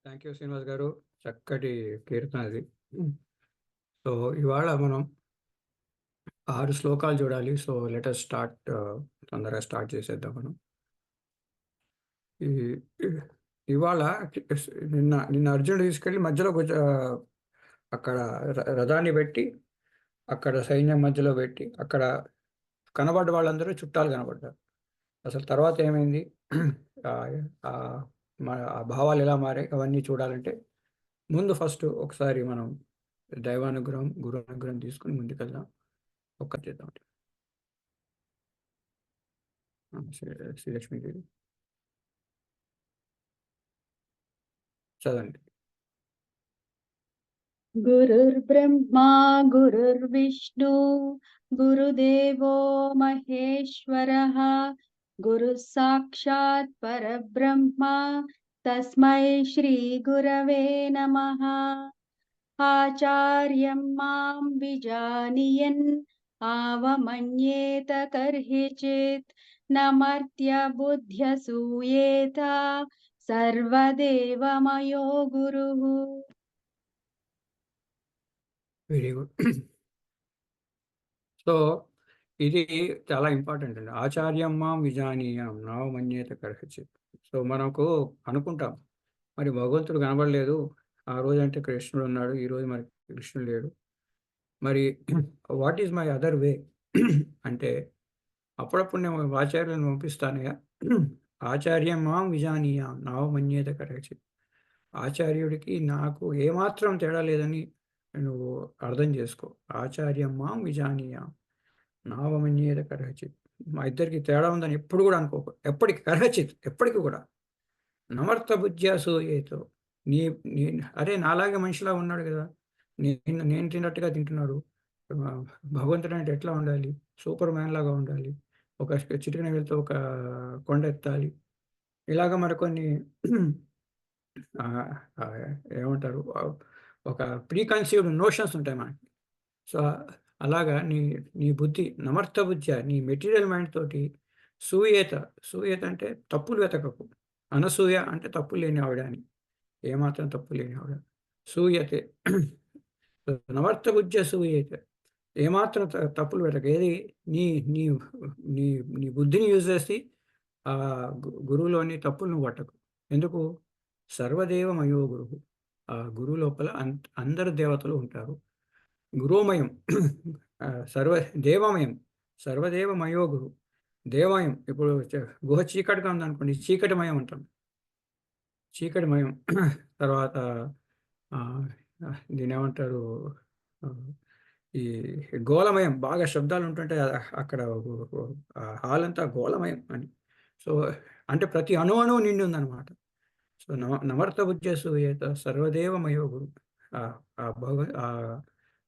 Thank you Srinivas గారు. చక్కటి కీర్తన అది. సో ఇవాళ మనం 6 శ్లోకాలు చూడాలి. So let us start. తొందరగా స్టార్ట్ చేసేద్దాం మనం. ఈ ఇవాళ నిన్న నిన్న అర్జునుడు తీసుకెళ్ళి మధ్యలో అక్కడ రథాన్ని పెట్టి అక్కడ సైన్యం మధ్యలో పెట్టి అక్కడ కనబడ్డ వాళ్ళందరూ చుట్టాలు కనబడ్డారు. అసలు తర్వాత ఏమైంది, ఆ ఆ ఆ భావాలు ఎలా మారాయి అవన్నీ చూడాలంటే ముందు ఫస్ట్ ఒకసారి మనం దైవానుగ్రహం గురు అనుగ్రహం తీసుకుని ముందుకెళ్దాం. ఒక్క చేద్దాం. శ్రీలక్ష్మీదేవి చదవండి. गुरुर्ब्रह्मा गुरुर्विष्णु गुरुदेवो महेश्वरः गुरुः साक्षात् परब्रह्मा तस्मै श्रीगुरवे नमः। आचार्यं मां विजानीयन् आवमन्येत कर्हिचित् नमर्त्यबुद्ध्यसूयेत सर्वदेवमयो गुरुः। Very good. సో ఇది చాలా ఇంపార్టెంట్ అండి. ఆచార్యమ్మ విజానీయం నావమన్యేత కర్హచిత్. సో మనకు అనుకుంటాం మరి భగవంతుడు కనబడలేదు, ఆ రోజు అంటే కృష్ణుడు ఉన్నాడు, ఈ రోజు మరి కృష్ణుడు లేడు, మరి what is my other way అంటే అప్పుడప్పుడు నేను ఆచార్యులను పంపిస్తానయ్యా. ఆచార్యం మాం విజానీయాం నావమన్యేత కర్హచిత్. ఆచార్యుడికి నాకు ఏమాత్రం తేడా లేదని నువ్వు అర్థం చేసుకో. ఆచార్యం మాం విజానీయాం నావమన్యేత కర్హచిత్. మా ఇద్దరికి తేడా ఉందని ఎప్పుడు కూడా అనుకోకు. ఎప్పటికి కర్హచిత్, ఎప్పటికి కూడా. నమర్త బుద్ధ్యాసూయేతో. నీ నీ అరే నాలాగే మనిషిలా ఉన్నాడు కదా, నేను తిన్నట్టుగా తింటున్నాడు. ఆ, భగవంతుడు అంటే ఎట్లా ఉండాలి, సూపర్ మ్యాన్ లాగా ఉండాలి, ఒక చిటికెన వెళ్తే ఒక కొండ ఎత్తాలి, ఇలాగ మరికొన్ని ఆ, ఆ, ఏమంటారు, ఒక ప్రీ కన్సీవ్డ్ నోషన్స్ ఉంటాయి మనకి. సో అలాగా నీ నీ బుద్ధి నమర్త బుద్ధి, నీ మెటీరియల్ మైండ్ తోటి సూయేత. సూయేత అంటే తప్పులు వెతకకు. అనసూయ అంటే తప్పు లేని ఆవిడ అని, ఏమాత్రం తప్పు లేని ఆవిడ. సూయతే. నవర్త బుద్ధ సూయతే. ఏమాత్రం తప్పులు వెతక. ఏది నీ నీ నీ నీ బుద్ధిని యూజ్ చేసి ఆ గురువులోని తప్పులు నువ్వు పట్టకు. ఎందుకు? సర్వదేవమయో గురువు. ఆ గురువు లోపల అందరు దేవతలు ఉంటారు. గురుమయం. సర్వ దేవమయం. సర్వదేవమయో గురు. దేవమయం. ఇప్పుడు గుహ చీకటిగా ఉందనుకోండి, చీకటిమయం అంటాం. చీకటిమయం. తర్వాత ఆ, దీని ఏమంటారు, ఆ, ఈ గోళమయం. బాగా శబ్దాలు ఉంటుంటే అక్కడ హాల్ అంతా గోళమయం అని. సో అంటే ప్రతి అణువు నిండి ఉందన్నమాట. సో నమర్త బుద్ధసు సర్వదేవమయో గురు. ఆ ఆ భగ ఆ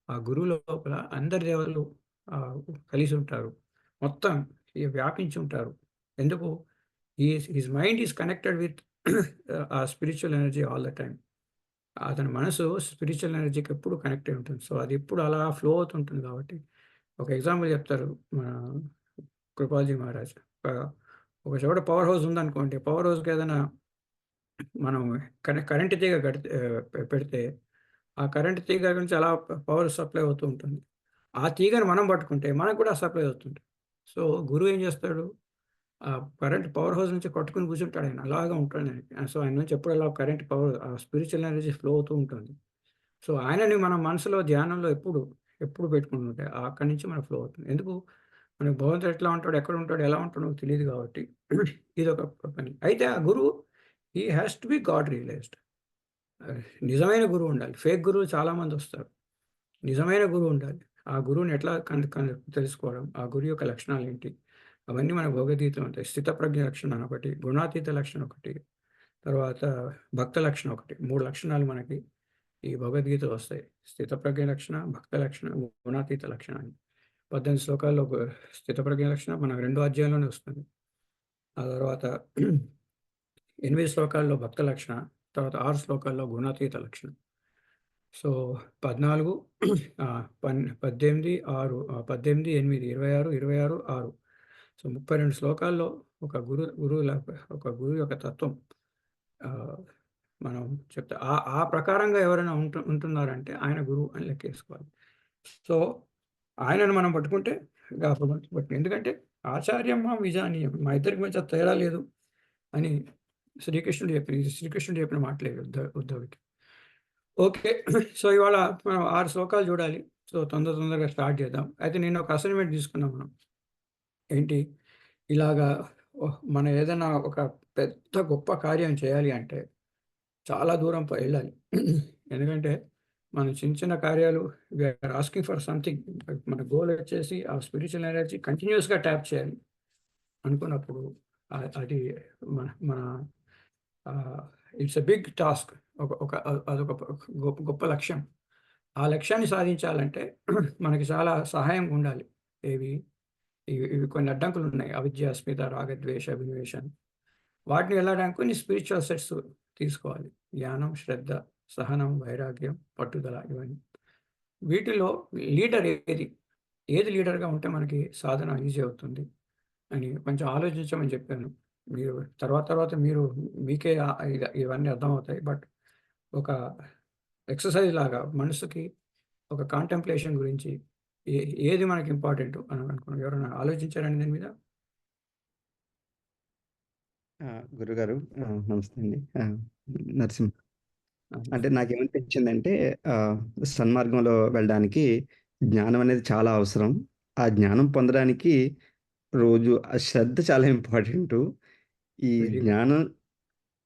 ఆ గురువు లోపల అందరి దేవతలు ఆ, కలిసి ఉంటారు. మొత్తం వ్యాపించి ఉంటారు. ఎందుకు? His mind is connected with ఆ spiritual energy all the time. అతని మనసు స్పిరిచువల్ ఎనర్జీకి ఎప్పుడు కనెక్ట్ అయి ఉంటుంది. సో అది ఎప్పుడు అలా ఫ్లో అవుతుంటుంది. కాబట్టి ఒక ఎగ్జాంపుల్ చెప్తారు మన కృపాల్జీ మహారాజ్. ఒక చోట పవర్ హౌస్ ఉందనుకోండి, పవర్ హౌస్కి ఏదైనా మనం కరెంట్ తీగ పెడితే ఆ కరెంట్ తీగ నుంచి అలా పవర్ సప్లై అవుతూ ఉంటుంది. ఆ తీగను మనం పట్టుకుంటే మనకు కూడా సప్లై అవుతుంది. సో గురువు ఏం చేస్తాడు, ఆ కరెంట్ పవర్ హౌస్ నుంచి కొట్టుకుని కూర్చుంటాడు. ఆయన అలాగా ఉంటాడు ఆయన. సో ఆయన నుంచి ఎప్పుడు అలా current power spiritual energy flow అవుతూ ఉంటుంది. సో ఆయనని మన మనసులో ధ్యానంలో ఎప్పుడు ఎప్పుడు పెట్టుకుంటుంటే అక్కడి నుంచి మనకు ఫ్లో అవుతుంది. ఎందుకు? మనకు భగవంతుడు ఎట్లా ఉంటాడు, ఎక్కడ ఉంటాడు, ఎలా ఉంటాడో తెలియదు కాబట్టి ఇది ఒక పని. అయితే ఆ గురువు he has to be god realized. నిజమైన గురువు ఉండాలి. ఫేక్ గురువులు చాలామంది వస్తారు. నిజమైన గురువు ఉండాలి. ఆ గురువుని ఎట్లా తెలుసుకోవడం, ఆ గురువు యొక్క లక్షణాలు ఏంటి, అవన్నీ మన భగవద్గీతలో ఉంటాయి. స్థితప్రజ్ఞ లక్షణం ఒకటి, గుణాతీత లక్షణం ఒకటి, తర్వాత భక్త లక్షణం ఒకటి. 3 లక్షణాలు మనకి ఈ భగవద్గీతలో వస్తాయి. స్థితప్రజ్ఞ లక్షణ, భక్త లక్షణ, గుణాతీత లక్షణ అని. 18 శ్లోకాల్లో స్థితప్రజ్ఞ లక్షణం మన 2వ అధ్యాయంలోనే వస్తుంది. ఆ తర్వాత 8 శ్లోకాల్లో భక్త లక్షణ, తర్వాత 6 శ్లోకాల్లో గుణాతీత లక్షణం. సో 14, 18, 6, 18, 8, 26, 26, 6. సో 32 శ్లోకాల్లో ఒక గురువు యొక్క తత్వం మనం చెప్తా ఆ ప్రకారంగా ఎవరైనా ఉంటున్నారంటే ఆయన గురువు అని లెక్కేసుకోవాలి. సో, ఆయనను మనం పట్టుకుంటే భగవంతుడు పట్టు. ఎందుకంటే ఆచార్యం మాం విజానీయం. మా ఇద్దరికి మధ్య తేడా లేదు అని శ్రీకృష్ణుడు చెప్పిన మాటలే ఉద్ధవుడికి. ఓకే. సో, ఇవాళ మనం 6 శ్లోకాలు చూడాలి. సో, తొందరగా స్టార్ట్ చేద్దాం. అయితే నిన్న ఒక అసైన్‌మెంట్ తీసుకున్నాం మనం. ఏంటి? ఇలాగా మనం ఏదైనా ఒక పెద్ద గొప్ప కార్యం చేయాలి అంటే చాలా దూరం ఎళ్ళాలి. ఎందుకంటే మనం చిన్న కార్యాలు we are asking for something. మన గోల్ వచ్చేసి ఆ స్పిరిచ్యువల్ ఎనర్జీ కంటిన్యూయస్‌గా ట్యాప్ చేయాలి అనుకున్నప్పుడు అది మన మన ఇట్స్ ఎ బిగ్ టాస్క్. అదొక గొప్ప లక్ష్యం. ఆ లక్ష్యాన్ని సాధించాలంటే మనకి చాలా సహాయం ఉండాలి. ఏవి? ఇవి కొన్ని అడ్డంకులున్నాయి. అవిద్య, అస్మిత, రాగద్వేష, అభినివేశం. వాటిని వెళ్ళడానికి కొన్ని స్పిరిచువల్ సెట్స్ తీసుకోవాలి. జ్ఞానం, శ్రద్ధ, సహనం, వైరాగ్యం, పట్టుదల ఇవన్నీ. వీటిలో లీడర్ ఏది? ఏది లీడర్‌గా ఉంటే మనకి సాధన ఈజీ అవుతుంది అని కొంచెం ఆలోచించమని చెప్పాను. మీరు తర్వాత మీరు మీకే ఇవన్నీ అర్థమవుతాయి. బట్ ఒక ఎక్సర్‌సైజ్ లాగా మనసుకి ఒక కాంటెంప్లేషన్ గురించి ఏ ఏది మనకి ఇంపార్టెంటు అని అనుకున్నాం. ఎవరైనా ఆలోచించారండి దీని మీద? ఆ! గురుగారు నమస్తే అండి. నరసింహ. ఆ! అంటే నాకేమనిపించిందంటే ఆహ్, సన్మార్గంలో వెళ్ళడానికి జ్ఞానం అనేది చాలా అవసరం. ఆ జ్ఞానం పొందడానికి రోజు ఆ శ్రద్ధ చాలా ఇంపార్టెంటు. ఈ వెరీ గుడ్. జ్ఞానం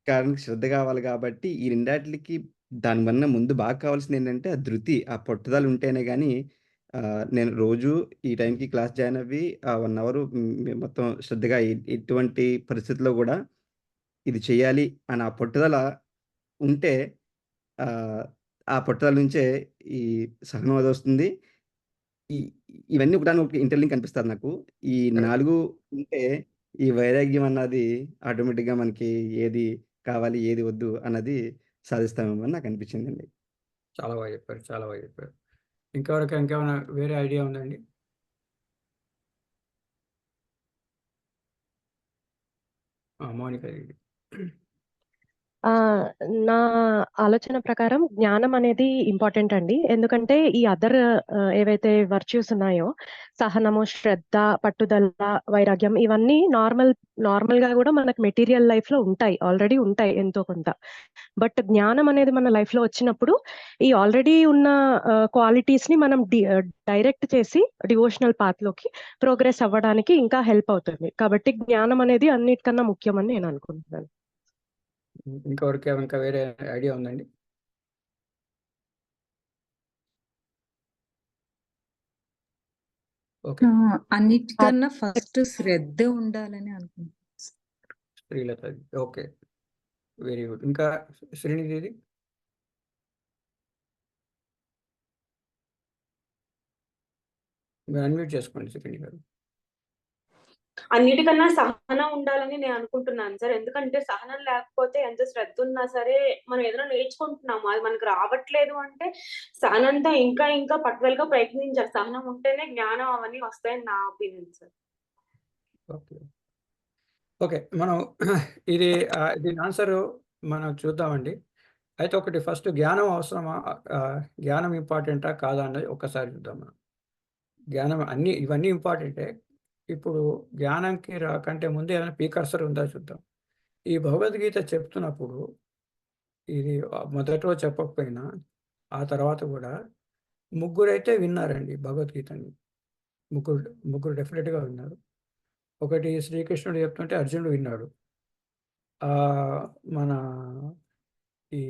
కాడానికి శ్రద్ధ కావాలి కాబట్టి ఈ రెండాట్లికి దానివల్ల ముందు బాగా కావాల్సిందేంటంటే ఆ ధృతి, ఆ పట్టుదల ఉంటేనే గాని నేను రోజు ఈ టైంకి క్లాస్ జాయిన్ అవ్వి ఆ 1 అవరు మొత్తం శ్రద్ధగా ఎటువంటి పరిస్థితిలో గూడా ఇది చేయాలి అని ఆ పట్టుదల ఉంటే ఆహ్, ఆ పట్టుదల నుంచే ఈ సహనం అదొస్తుంది. ఈ ఇవన్నీ ఒకదానికొకటి ఇంటర్‌లింక్ అనిపిస్తది నాకు. ఈ కరెక్ట్. 4 ఉంటే ఈ వైరాగ్యం అన్నది ఆటోమేటిక్‌గా మనకి ఏది కావాలి, ఏది వద్దు అన్నది సాధిస్తామేమో అని నాకనిపించిందండి. చాలా బాగా చెప్పారు. చాలా బాగా చెప్పారు. ఇంకేమైనా వేరే ఐడియా ఉందండి? మౌనిక ఇది. ఆ! నా ఆలోచన ప్రకారం జ్ఞానం అనేది ఇంపార్టెంట్ అండి. ఎందుకంటే ఈ ఏవైతే వర్చ్యూస్ ఉన్నాయో సహనము, శ్రద్ధ, పట్టుదల, వైరాగ్యం ఇవన్నీ నార్మల్‌గా గూడా మనకు మెటీరియల్ లైఫ్‌లో ఉంటాయి. ఆల్రెడీ ఉంటాయి ఎంతో కొంత. బట్ జ్ఞానం అనేది మన లైఫ్‌లో వచ్చినప్పుడు ఈ ఆల్రెడీ ఉన్న క్వాలిటీస్‌ని మనం డైరెక్ట్ చేసి డివోషనల్ పాత్‌లోకి ప్రోగ్రెస్ అవ్వడానికి ఇంకా హెల్ప్ అవుతుంది. కాబట్టి జ్ఞానం అనేది అన్నిటికన్నా ముఖ్యమని నేను అనుకుంటున్నాను. ఇంకా వేరే ఐడియా ఉందండి? ఓకే. అన్నిటికన్నా ఫస్ట్ శ్రద్ధ ఉండాలని అనుకుంటున్నాను. శ్రీలతది. ఓకే. Very good. ఇంకా శ్రీనిధిది? మీరు అన్‌మ్యూట్ చేసుకోండి శ్రీనిధి గారు. అన్నిటికన్నా సహనం ఉండాలని నేను అనుకుంటున్నాను సార్. ఎందుకంటే సహనం లేకపోతే ఎంత శ్రద్ధ ఉన్నా సరే మనం ఏదైనా నేర్చుకుంటున్నాము. అది మనకు రావట్లేదు అంటే సహనంతో ఇంకా పట్టుదలగా ప్రయత్నించాలి. సహనం ఉంటేనే జ్ఞానం అవన్నీ వస్తాయని నా ఒపీనియన్ సార్. ఓకే. ఓకే. మనం దీని ఆన్సరు మనం చూద్దామండి. అయితే ఒకటి ఫస్ట్ జ్ఞానం అవసరమా? జ్ఞానం ఇంపార్టెంటా? కాదా? అన్నది ఒక్కసారి చూద్దాం మనం. ఇవన్నీ ఇంపార్టెంటే. ఇప్పుడు జ్ఞానంకి కంటే ముందు ఏమైనా ప్రికర్సర్ ఉందా చూద్దాం. ఈ భగవద్గీత చెప్తున్నప్పుడు ఇది మొదట్లో చెప్పకపోయినా ఆ తర్వాత కూడా ముగ్గురైతే విన్నారండి భగవద్గీతని. ముగ్గురు డెఫినిట్‌గా విన్నారు. ఒకటి శ్రీకృష్ణుడు చెప్తుంటే అర్జునుడు విన్నాడు. మన ఈ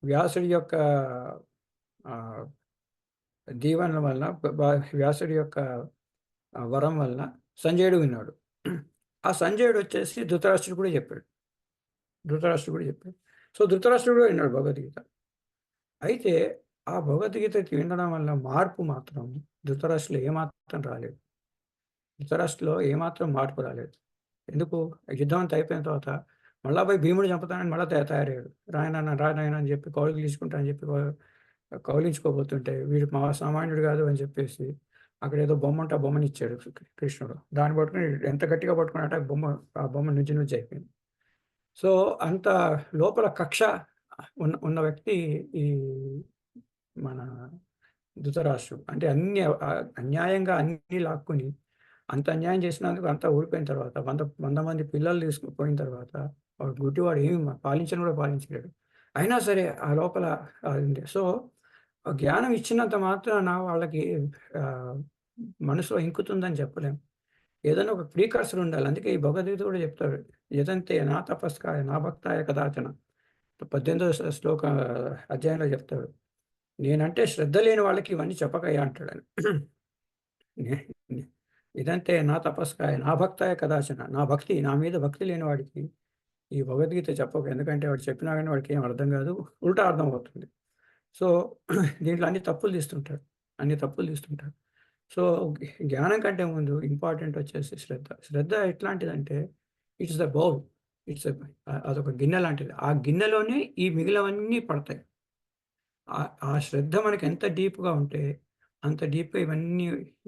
వ్యాసుడి యొక్క ఆహ్, దీవెనల వలన వ్యాసుడి యొక్క వరం వలన సంజయుడు విన్నాడు. ఆ సంజయుడొచ్చేసి ధృతరాష్ట్రుడు కూడా చెప్పాడు. సో, ధృతరాష్ట్రుడు కూడా విన్నాడు భగవద్గీత. అయితే ఆ భగవద్గీతకి వినడం వల్ల మార్పు మాత్రం ధృతరాష్ట్రులో ఏమాత్రం రాలేదు. ధృతరాష్ట్రులో ఏమాత్రం మార్పు రాలేదు. ఎందుకు? యుద్ధం అంతా అయిపోయిన తర్వాత మళ్ళా పోయి భీముడిని చంపుతానని మళ్ళా తయారయ్యాడు. రా నాయనా అని చెప్పి కౌలుకి తీసుకుంటా అని చెప్పి కౌలించుకోబోతుంటే వీడు సామాన్యుడు కాదు అని చెప్పేసి అక్కడేదో బొమ్మ ఉంటే ఆ బొమ్మనిచ్చాడు కృష్ణుడు. దాన్ని పట్టుకొని ఎంత గట్టిగా పట్టుకున్నాడంటే ఆ బొమ్మ నుంచి అయిపోయింది. సో, అంత లోపల కక్ష ఉన్న వ్యక్తి ఈ మన ధృతరాష్ట్రుడు. అంటే అన్ని అన్యాయంగా అన్నీ లాక్కొని, అంత అన్యాయం చేసినందుకు అంతా ఓడిపోయిన తర్వాత 100 మంది పిల్లలు తీసుకుపోయిన తర్వాత వాడు గుడ్డివాడు ఏమి పాలించను కూడా పాలించలేడు. అయినా సరే ఆ లోపల అది ఉంది. సో, ఆ జ్ఞానం ఇచ్చినంత మాత్రాన వాళ్ళకి మనసులో ఇంకుతుందని చెప్పలేం. ఏదైనా ఒక ప్రీకర్సర్ ఉండాలి. అందుకే ఈ భగవద్గీత కూడా చెప్తాడు. యదంతే నా తపస్కాయ నా భక్తాయ కదాచన 18వ శ్లోక అధ్యాయంలో చెప్తాడు. నేనంటే శ్రద్ధ లేని వాళ్ళకి ఇవన్నీ చెప్పకయ్యా అంటాడని. ఇదంతే నా తపస్కాయ నా భక్తాయ కదాచన నా భక్తి నా మీద భక్తి లేని వాడికి ఈ భగవద్గీత చెప్పకు. ఎందుకంటే వాడు చెప్పినా కానీ వాడికి ఏం అర్థం కాదు. ఉల్టా అర్థం అవుతుంది. సో, దీంట్లో అన్ని తప్పులు తీస్తుంటాడు. సో, జ్ఞానం కంటే ముందు ఇంపార్టెంట్ వచ్చేసి శ్రద్ధ. శ్రద్ధ ఎట్లాంటిదంటే ఇట్స్ ద బౌల్. అదొక గిన్నె లాంటిది. ఆ గిన్నెలోనే ఈ మిగిలినవన్నీ పడతాయి. ఆ శ్రద్ధ మనకి ఎంత డీప్‌గా ఉంటే అంత డీప్‌గా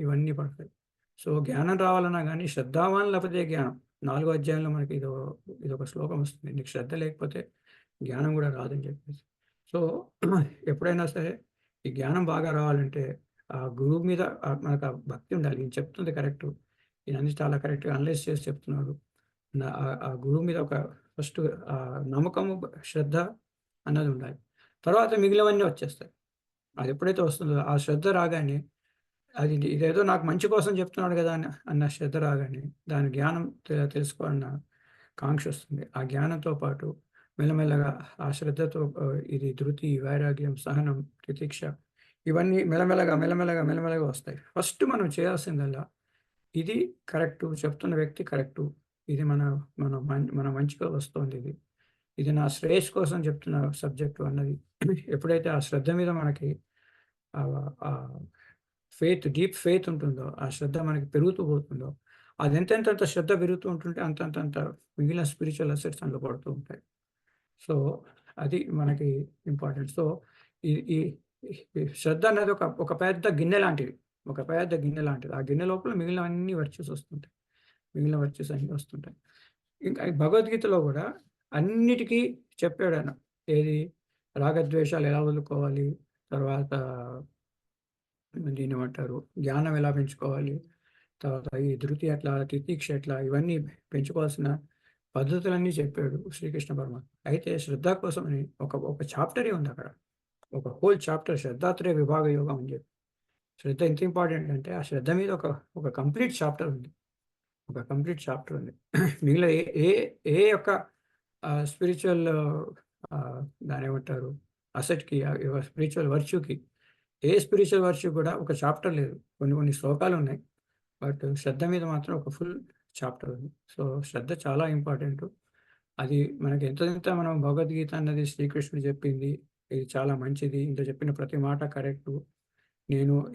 ఇవన్నీ పడతాయి. సో, జ్ఞానం రావాలన్నా గానీ శ్రద్ధావాన్ లభతే జ్ఞానం. 4 అధ్యాయంలో మనకి ఇదొక శ్లోకం వస్తుంది. నీకు శ్రద్ధ లేకపోతే జ్ఞానం కూడా రాదని చెప్పేసి. సో, ఎప్పుడైనా సరే ఈ జ్ఞానం బాగా రావాలంటే ఆ గురువు మీద మనకు ఆ భక్తి ఉండాలి. ఈయన చెప్తుంది కరెక్టు. ఈయనన్నీ చాలా కరెక్ట్‌గా అనలైజ్ చేసి చెప్తున్నాడు. ఆ గురువు మీద ఒక ఫస్ట్ నమ్మకము, శ్రద్ధ అన్నది ఉండాలి. తర్వాత మిగిలినవన్నీ వచ్చేస్తాయి. అది ఎప్పుడైతే వస్తుందో ఆ శ్రద్ధ రాగానే ఇదేదో నాకు మంచి కోసం చెప్తున్నాడు కదా అన్న శ్రద్ధ రాగానే దాని జ్ఞానం తెలుసుకోవాలన్న కాంక్ష వస్తుంది. ఆ జ్ఞానంతో పాటు మెల్లమెల్లగా ఆ శ్రద్ధతో ఇది ధృతి, వైరాగ్యం, సహనం, తితిక్ష ఇవన్నీ మెల్లమెల్లగా వస్తాయి. ఫస్ట్ మనం చేయాల్సిందల్లా ఇది కరెక్టు, చెప్తున్న వ్యక్తి కరెక్టు. ఇది మన మంచిగా వస్తోంది ఇది. ఇది నా శ్రేయస్సు కోసం చెప్తున్న సబ్జెక్టు అన్నది ఎప్పుడైతే ఆ శ్రద్ధ మీద మనకి డీప్ ఫెయిత్ ఉంటుందో, ఆ శ్రద్ధ మనకి పెరుగుతూ పోతుందో, అది ఎంతెంత శ్రద్ధ పెరుగుతూ ఉంటుంటే అంతంత మిగిలిన స్పిరిచువల్ అసెట్స్ అందులో పడుతూ ఉంటాయి. సో, అది మనకి ఇంపార్టెంట్. సో, ఈ ఈ ఈ శ్రద్ధ అనేది ఒక పెద్ద గిన్నె లాంటిది. ఆ గిన్నె లోపల మిగిలినవన్నీ వర్చ్యూస్ వస్తుంటాయి. మిగిలిన వర్చ్యూస్ అన్నీ వస్తుంటాయి. ఇంకా ఈ భగవద్గీతలో కూడా అన్నిటికీ చెప్పాడాయన. ఏది రాగద్వేషాలు ఎలా వదులుకోవాలి, తర్వాత దీన్నేమంటారు జ్ఞానం ఎలా పెంచుకోవాలి, తర్వాత ఈ ధృతి ఎట్లా, తితిక్ష ఎట్లా ఇవన్నీ పెంచుకోవాల్సిన పద్ధతులన్నీ చెప్పాడు శ్రీకృష్ణ పరమాత్మ. అయితే శ్రద్ధ కోసమని ఒక చాప్టరే ఉంది అక్కడ. ఒక హోల్ చాప్టర్ శ్రద్ధాత్రయ విభాగ యోగం అని చెప్పి. శ్రద్ధ ఎంత ఇంపార్టెంట్ అంటే ఆ శ్రద్ధ మీద ఒక కంప్లీట్ చాప్టర్ ఉంది. మిగిలిన ఏ యొక్క స్పిరిచువల్ దాన్నేమంటారు అసెట్‌కి స్పిరిచువల్ వర్చ్యూకి ఏ స్పిరిచువల్ వర్చ్యూ కూడా ఒక చాప్టర్ లేదు. కొన్ని శ్లోకాలు ఉన్నాయి. బట్ శ్రద్ధ మీద మాత్రం ఒక ఫుల్ చాప్టర్ ఉంది. సో, శ్రద్ధ చాలా ఇంపార్టెంటు. అది మనకి ఎంతెంత మనం భగవద్గీత అన్నది శ్రీకృష్ణుడు చెప్పింది. ఇది చాలా మంచిది. ఇందులో చెప్పిన ప్రతి మాట కరెక్టు. నేను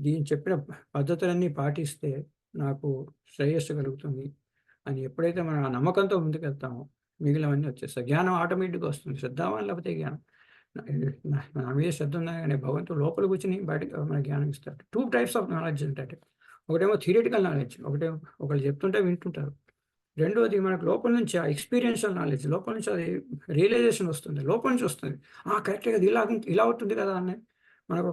దీని చెప్పిన పద్ధతులన్నీ పాటిస్తే నాకు శ్రేయస్సు కలుగుతుంది అని ఎప్పుడైతే మనం ఆ నమ్మకంతో ముందుకెళ్తామో మిగిలినవన్నీ వచ్చేస్తాయి. జ్ఞానం ఆటోమేటిక్‌గా వస్తుంది. శ్రద్ధావాన్ లేకపోతే జ్ఞానం. నా మీద శ్రద్ధ ఉన్నా గానీ భగవంతుడు లోపల కూర్చొని బయటకి మనకి జ్ఞానం ఇస్తాడు. 2 టైప్స్ ఆఫ్ నాలెడ్జ్ ఉంటాయి. ఒకటేమో థియరిటికల్ నాలెడ్జ్. ఒకళ్ళు చెప్తుంటే వింటుంటారు. రెండోది మనకు లోపల నుంచి ఆ ఎక్స్‌పీరియన్షియల్ నాలెడ్జ్. లోపల నుంచి అది రియలైజేషన్ వస్తుంది. లోపల నుంచి వస్తుంది. కరెక్టే కదా! ఇలా అవుతుంది కదా! అని మనకు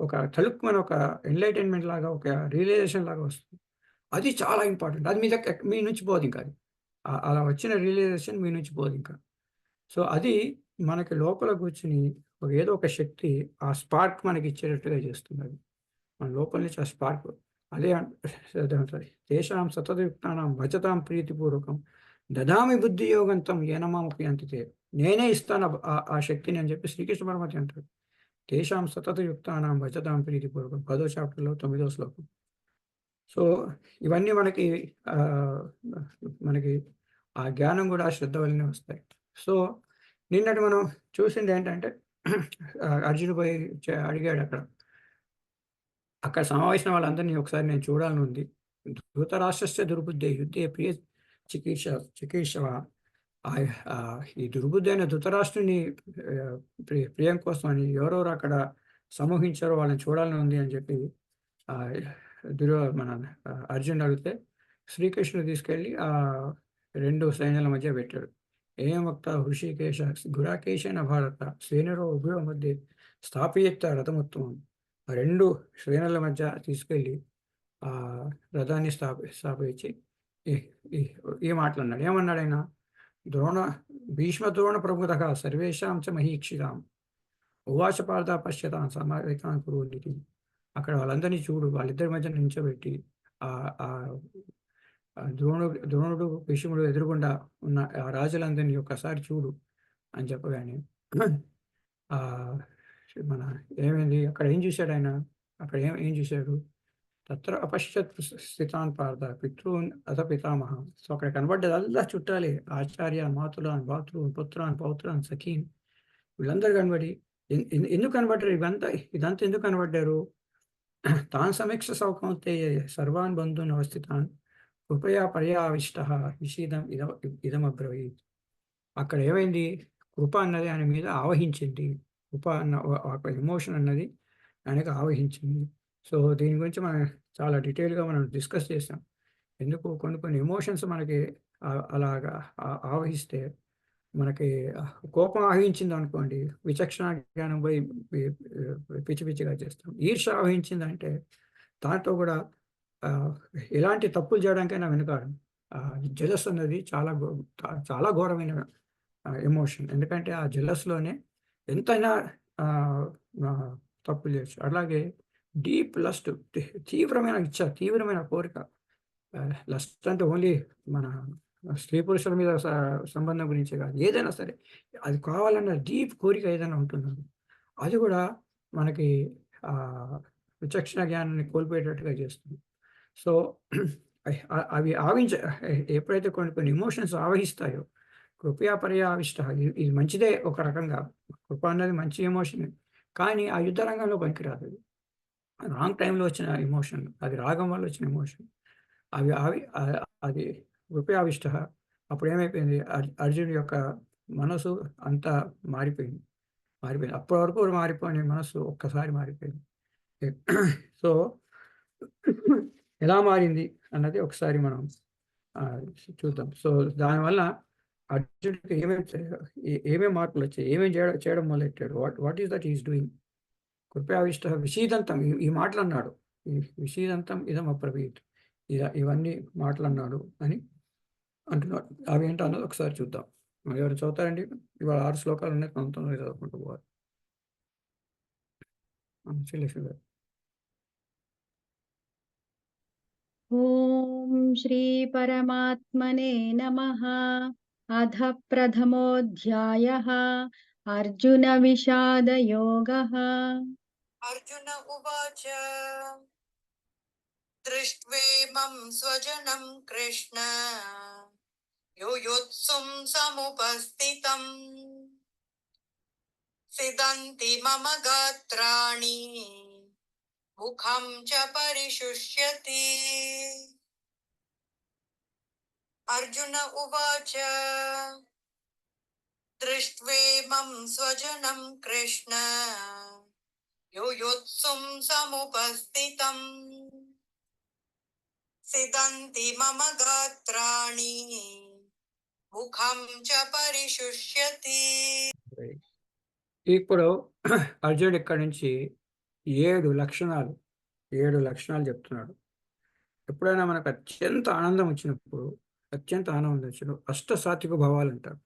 ఒక తళుక్కుమని ఒక ఎన్‌లైటన్‌మెంట్ లాగా, ఒక రియలైజేషన్ లాగా వస్తుంది. అది చాలా ఇంపార్టెంట్. అది మీ నుంచి పోదింక అది. అలా వచ్చిన రియలైజేషన్ మీ నుంచి పోదింక. సో, అది మనకి లోపల కూర్చొని ఏదో ఒక శక్తి ఆ స్పార్క్ మనకి ఇచ్చేటట్టుగా చేస్తుందది. మన లోపల నుంచి ఆ స్పార్క్ అదే తేషాం సతతయుక్తానాం భజతాం ప్రీతిపూర్వకం దదామి బుద్ధి యోగంతం ఏనమామపి అంతితే. నేనే ఇస్తాను ఆ శక్తిని అని చెప్పి శ్రీకృష్ణ పరమాత్మ అంటాడు. తేషాం సతతయుక్తానాం భజతాం ప్రీతిపూర్వకం 10వ చాప్టర్‌లో 9వ శ్లోకం. సో, ఇవన్నీ మనకి ఆ జ్ఞానం కూడా ఆ శ్రద్ధ వల్లనే వస్తాయి. సో, నిన్నటి మనం చూసింది ఏంటంటే అర్జునుడు పోయి అడిగాడు అక్కడ సమావేశం వాళ్ళందరినీ ఒకసారి నేను చూడాలని ఉంది. ధృతరాష్ట్రస్య దుర్బుద్ధే యుద్ధే ప్రియ చికీర్షవ. ఈ దుర్బుద్ధైన ధృతరాష్ట్రుని ప్రియం కోసం అని ఎవరెవరు అక్కడ సమూహించారో వాళ్ళని చూడాలని ఉంది అని చెప్పి మన అర్జునుడు అడిగితే శ్రీకృష్ణుడు తీసుకెళ్ళి రెండు శ్రేణుల మధ్య పెట్టాడు. ఏం వక్త హృషికేశ గురాకేశేన భారత శ్రేణులో ఉభయ మధ్య స్థాపిత రథముత్తమం. ఆ రెండు శ్రేణుల మధ్య తీసుకెళ్ళి ఆ రథాన్ని స్థాపించి ఈ మాటలు అన్నాడు. ఏమన్నాడు ఆయన? భీష్మ ద్రోణ ప్రముఖ సర్వేషాం చ మహీక్షితాం ఉవాచ పార్థ పశ్యతాం సమావేతాన్ కురునిధి. అక్కడ వాళ్ళందరినీ చూడు, వాళ్ళిద్దరి మధ్య నించోబెట్టి ద్రోణుడు భీష్ముడు ఎదురుగుండా ఉన్న ఆ రాజులందరినీ ఒక్కసారి చూడు అని చెప్పగానే మన ఏమైంది అక్కడ? ఏం చూశాడు ఆయన? అక్కడ ఏం చూశాడు? తత్ర అపశ్యత్ స్థితాన్ పార్థ పితృన్ అథ పితామహ. సో అక్కడ కనబడ్డదల్లా చుట్టాలే, ఆచార్య మాతులాన్ భాతృన్ పుత్రాన్ పౌత్రాన్ సఖీన్, వీళ్ళందరూ కనబడి ఎందుకు కనబడ్డారు? ఇదంతా ఎందుకు కనబడ్డారు? తాన్ సమీక్ష సౌకౌంతే సర్వాన్ బంధున్ అవస్థితాన్ కృపయా పర్యావిష్ట విషీదం ఇదమబ్రవీత్. అక్కడ ఏమైంది? కృప అన్నది ఆయన మీద ఆవహించింది. కృప అన్న ఒక ఎమోషన్ అన్నది ఆయనకు ఆవహించింది. సో దీని గురించి మనం చాలా డీటెయిల్గా మనం డిస్కస్ చేసాం. ఎందుకు కొన్ని ఎమోషన్స్ మనకి అలాగా ఆవహిస్తే, మనకి కోపం ఆవహించింది అనుకోండి, విచక్షణ జ్ఞానం పోయి పిచ్చి పిచ్చిగా చేస్తాం. ఈర్ష ఆవహించిందంటే దాంట్లో కూడా ఎలాంటి తప్పులు చేయడానికైనా వెనుకాడు. జెలస్ అన్నది చాలా ఘోరమైన ఎమోషన్. ఎందుకంటే ఆ జెలస్లోనే ఎంతైనా తప్పులు చేయొచ్చు. అలాగే డీప్ లస్ట్, తీవ్రమైన ఇచ్చ, తీవ్రమైన కోరిక. లస్ట్ అంటే ఓన్లీ మన స్త్రీ పురుషుల మీద సంబంధం గురించి కాదు, ఏదైనా సరే అది కావాలన్న డీప్ కోరిక ఏదైనా ఉంటుందో అది కూడా మనకి విచక్షణ జ్ఞానాన్ని కోల్పోయేటట్టుగా చేస్తుంది. సో అవి ఎప్పుడైతే కొన్ని ఎమోషన్స్ ఆవహిస్తాయో కృపయా పర్యావిష్ట, ఇది మంచిదే ఒక రకంగా. కృప అన్నది మంచి ఎమోషన్, కానీ ఆ యుద్ధ రంగంలో పనికిరాదు. రాంగ్ టైంలో వచ్చిన ఎమోషన్, అది రాగం వల్ల వచ్చిన ఎమోషన్. అది కృపయావిష్ట. అప్పుడు ఏమైపోయింది? అర్జునుడి యొక్క మనసు అంతా మారిపోయింది. అప్పటి వరకు మారిపోయిన మనసు ఒక్కసారి మారిపోయింది. సో ఎలా మారింది అన్నది ఒకసారి మనం చూద్దాం. సో దానివల్ల అర్జునుడికి ఏమేమి మార్పులు వచ్చాయి, ఏమేమి చేయడం మొదలెట్టాడు, what is that is doing. కృపయావిష్ట విషీదంతం, ఈ మాటలు అన్నాడు. ఈ విషీదంతం ఇదం అబ్రవీత్, ఇవన్నీ మాటలు అన్నాడు అని అంటున్నాడు. అవి ఏంటో అన్నది ఒకసారి చూద్దాం. ఎవరు చదువుతారండి? ఇవాళ 6 శ్లోకాలు ఉన్నాయి, 19 చదువుకుంటూ పోవాలి. శ్రీలక్ష్మి గారు. ఓం శ్రీ పరమాత్మనే నమః. అథ ప్రథమోऽధ్యాయः అర్జున విషాద యోగః. అర్జున ఉవాచ దృష్ట్వేమం స్వజనం కృష్ణ యుయుత్సుం సముపస్థితం సిదంతి మమ గాత్రాణి ముఖం చ పరిశుష్యతి. అర్జున ఉవాచ దృష్ట్వేమం స్వజనం కృష్ణ యుయుత్సుం సముపస్థితం సిదంతి మమ గాత్రాణి ముఖం చ పరిశుష్యతి. ఇప్పుడు అర్జునుడు ఇక్కడి నుంచి 7 లక్షణాలు చెప్తున్నాడు. ఎప్పుడైనా మనకు అత్యంత ఆనందం వచ్చినప్పుడు అష్టసాత్విక భావాలు అంటారు.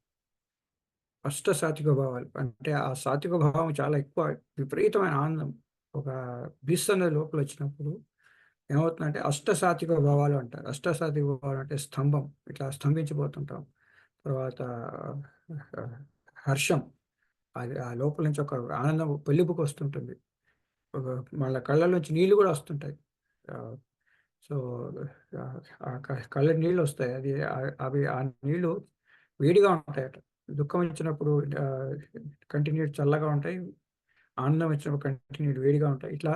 అష్టసాత్విక భావాలు అంటే ఆ సాత్విక భావం చాలా ఎక్కువ, విపరీతమైన ఆనందం, ఒక బిస్ అనేది లోపల వచ్చినప్పుడు ఏమవుతుందంటే అష్టసాత్విక భావాలు అంటారు. అష్టసాత్విక భావాలు అంటే స్తంభం, ఇట్లా స్తంభించిపోతుంటాం. తర్వాత హర్షం, అది ఆ లోపల నుంచి ఒక ఆనందం పెళ్ళిపుకు వస్తుంటుంది. మళ్ళీ కళ్ళ నుంచి నీళ్ళు కూడా వస్తుంటాయి. సో కళ్ళ నీళ్ళు వస్తాయి, అవి ఆ నీళ్ళు వేడిగా ఉంటాయట. దుఃఖం ఇచ్చినప్పుడు కంటిన్యూ చల్లగా ఉంటాయి, ఆనందం వచ్చినప్పుడు కంటిన్యూ వేడిగా ఉంటాయి. ఇట్లా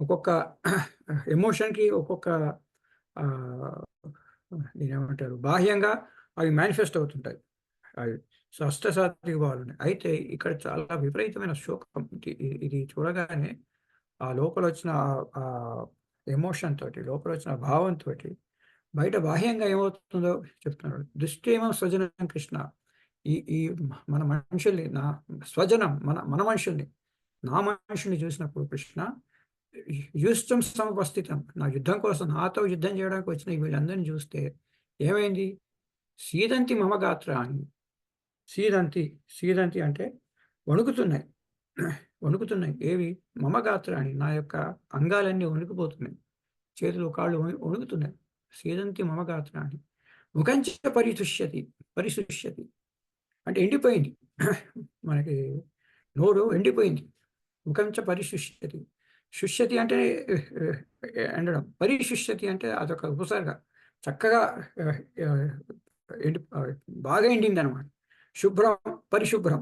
ఒక్కొక్క ఎమోషన్కి ఒక్కొక్క ఏమంటారు బాహ్యంగా అవి మేనిఫెస్ట్ అవుతుంటాయి. అవి సో అష్టసాత్విక భావాలు ఉన్నాయి. అయితే ఇక్కడ చాలా విపరీతమైన శోకం. ఇది చూడగానే ఆ లోపల వచ్చిన ఆ ఎమోషన్ తోటి, లోపల వచ్చిన భావంతో బయట బాహ్యంగా ఏమవుతుందో చెప్తున్నాడు. దృష్టేమో స్వజనం కృష్ణ. ఈ ఈ మన మనుషుల్ని, నా స్వజనం, మన మనుషుల్ని, నా మనుషుల్ని చూసినప్పుడు కృష్ణ యుష్టం సముపస్థితం, నా యుద్ధం కోసం నాతో యుద్ధం చేయడానికి వచ్చిన వీళ్ళందరినీ చూస్తే ఏమైంది? సీదంతి మమ గాత్రాన్ని. సీదంతి అంటే వణుకుతున్నాయి. వణుకుతున్నాయి. ఏవి? మమ గాత్రాన్ని, నా యొక్క అంగాలన్నీ వణుకుపోతున్నాయి. చేతులు కాళ్ళు వణుకుతున్నాయి. సీదంతి మమ గాత్రాన్ని. ముఖంచ పరిశుష్యతి అంటే ఎండిపోయింది. మనకి నోరు ఎండిపోయింది. ముఖంచ పరిశుష్యతి. శుష్యతి అంటే ఎండడం. పరిశుష్యతి అంటే అదొక ఉపసర్గ. చక్కగా బాగా ఎండింది అనమాట. శుభ్రం, పరిశుభ్రం.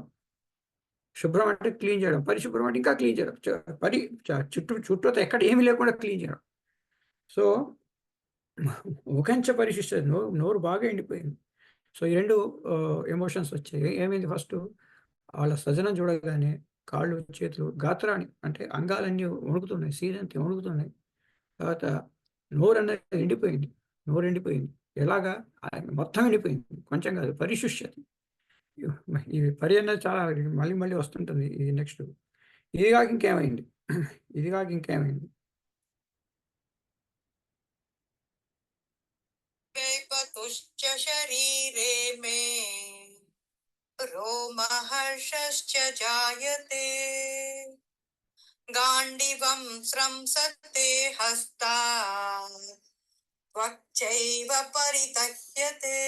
శుభ్రం అంటే క్లీన్ చేయడం, పరిశుభ్రం అంటే ఇంకా క్లీన్ చేయడం. చుట్టూతో ఎక్కడ ఏమీ లేకుండా క్లీన్ చేయడం. సో ముఖంచ పరిశుష్యతి, నోరు బాగా ఎండిపోయింది. సో ఈ రెండు ఎమోషన్స్ వచ్చాయి. ఏమైంది? ఫస్ట్ వాళ్ళ సజనం చూడగానే కాళ్ళు చేతులు, గాత్రాన్ని అంటే అంగాలన్నీ వణుకుతున్నాయి, సీదంతి వణుకుతున్నాయి. తర్వాత నోరు అనేది ఎండిపోయింది. నోరు ఎండిపోయింది. ఎలాగా? మొత్తం ఎండిపోయింది, కొంచెం కాదు. పరిశుష్యతి. ఇది పరి అన్నది చాలా మళ్ళీ వస్తుంటుంది. ఇది నెక్స్ట్. ఇది కాక ఇంకేమైంది? वेपतुश्च शरीरे मे रोमहर्षश्च जायते गाण्डिवं स्रंसते हस्तात् त्वक्चैव परितह्यते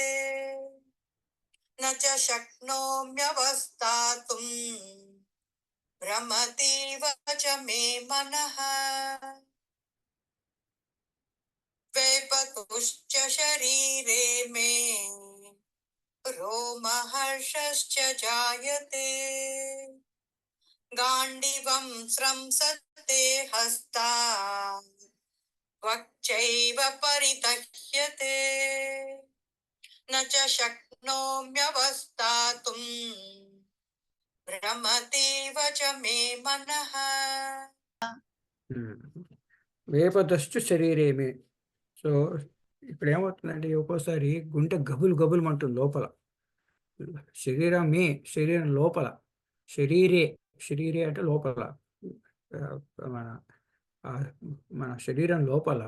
न च शक्नोम्यवस्थातुं भ्रमतीव च मे मनः वेपतुश्च शरीरे मे रोमहर्षश्च जायते गाण्डिवं स्रंसते हस्तात् त्वक्चैव परितह्यते न च शक्नोम्यवस्थातुं भ्रमतीव च मे मनः వేపదశ్చు శరీరేమే. సో ఇప్పుడు ఏమవుతుందంటే ఒక్కోసారి గుండె గబులు అంటుంది లోపల. శరీరం లోపల. శరీరే అంటే లోపల. మన శరీరం లోపల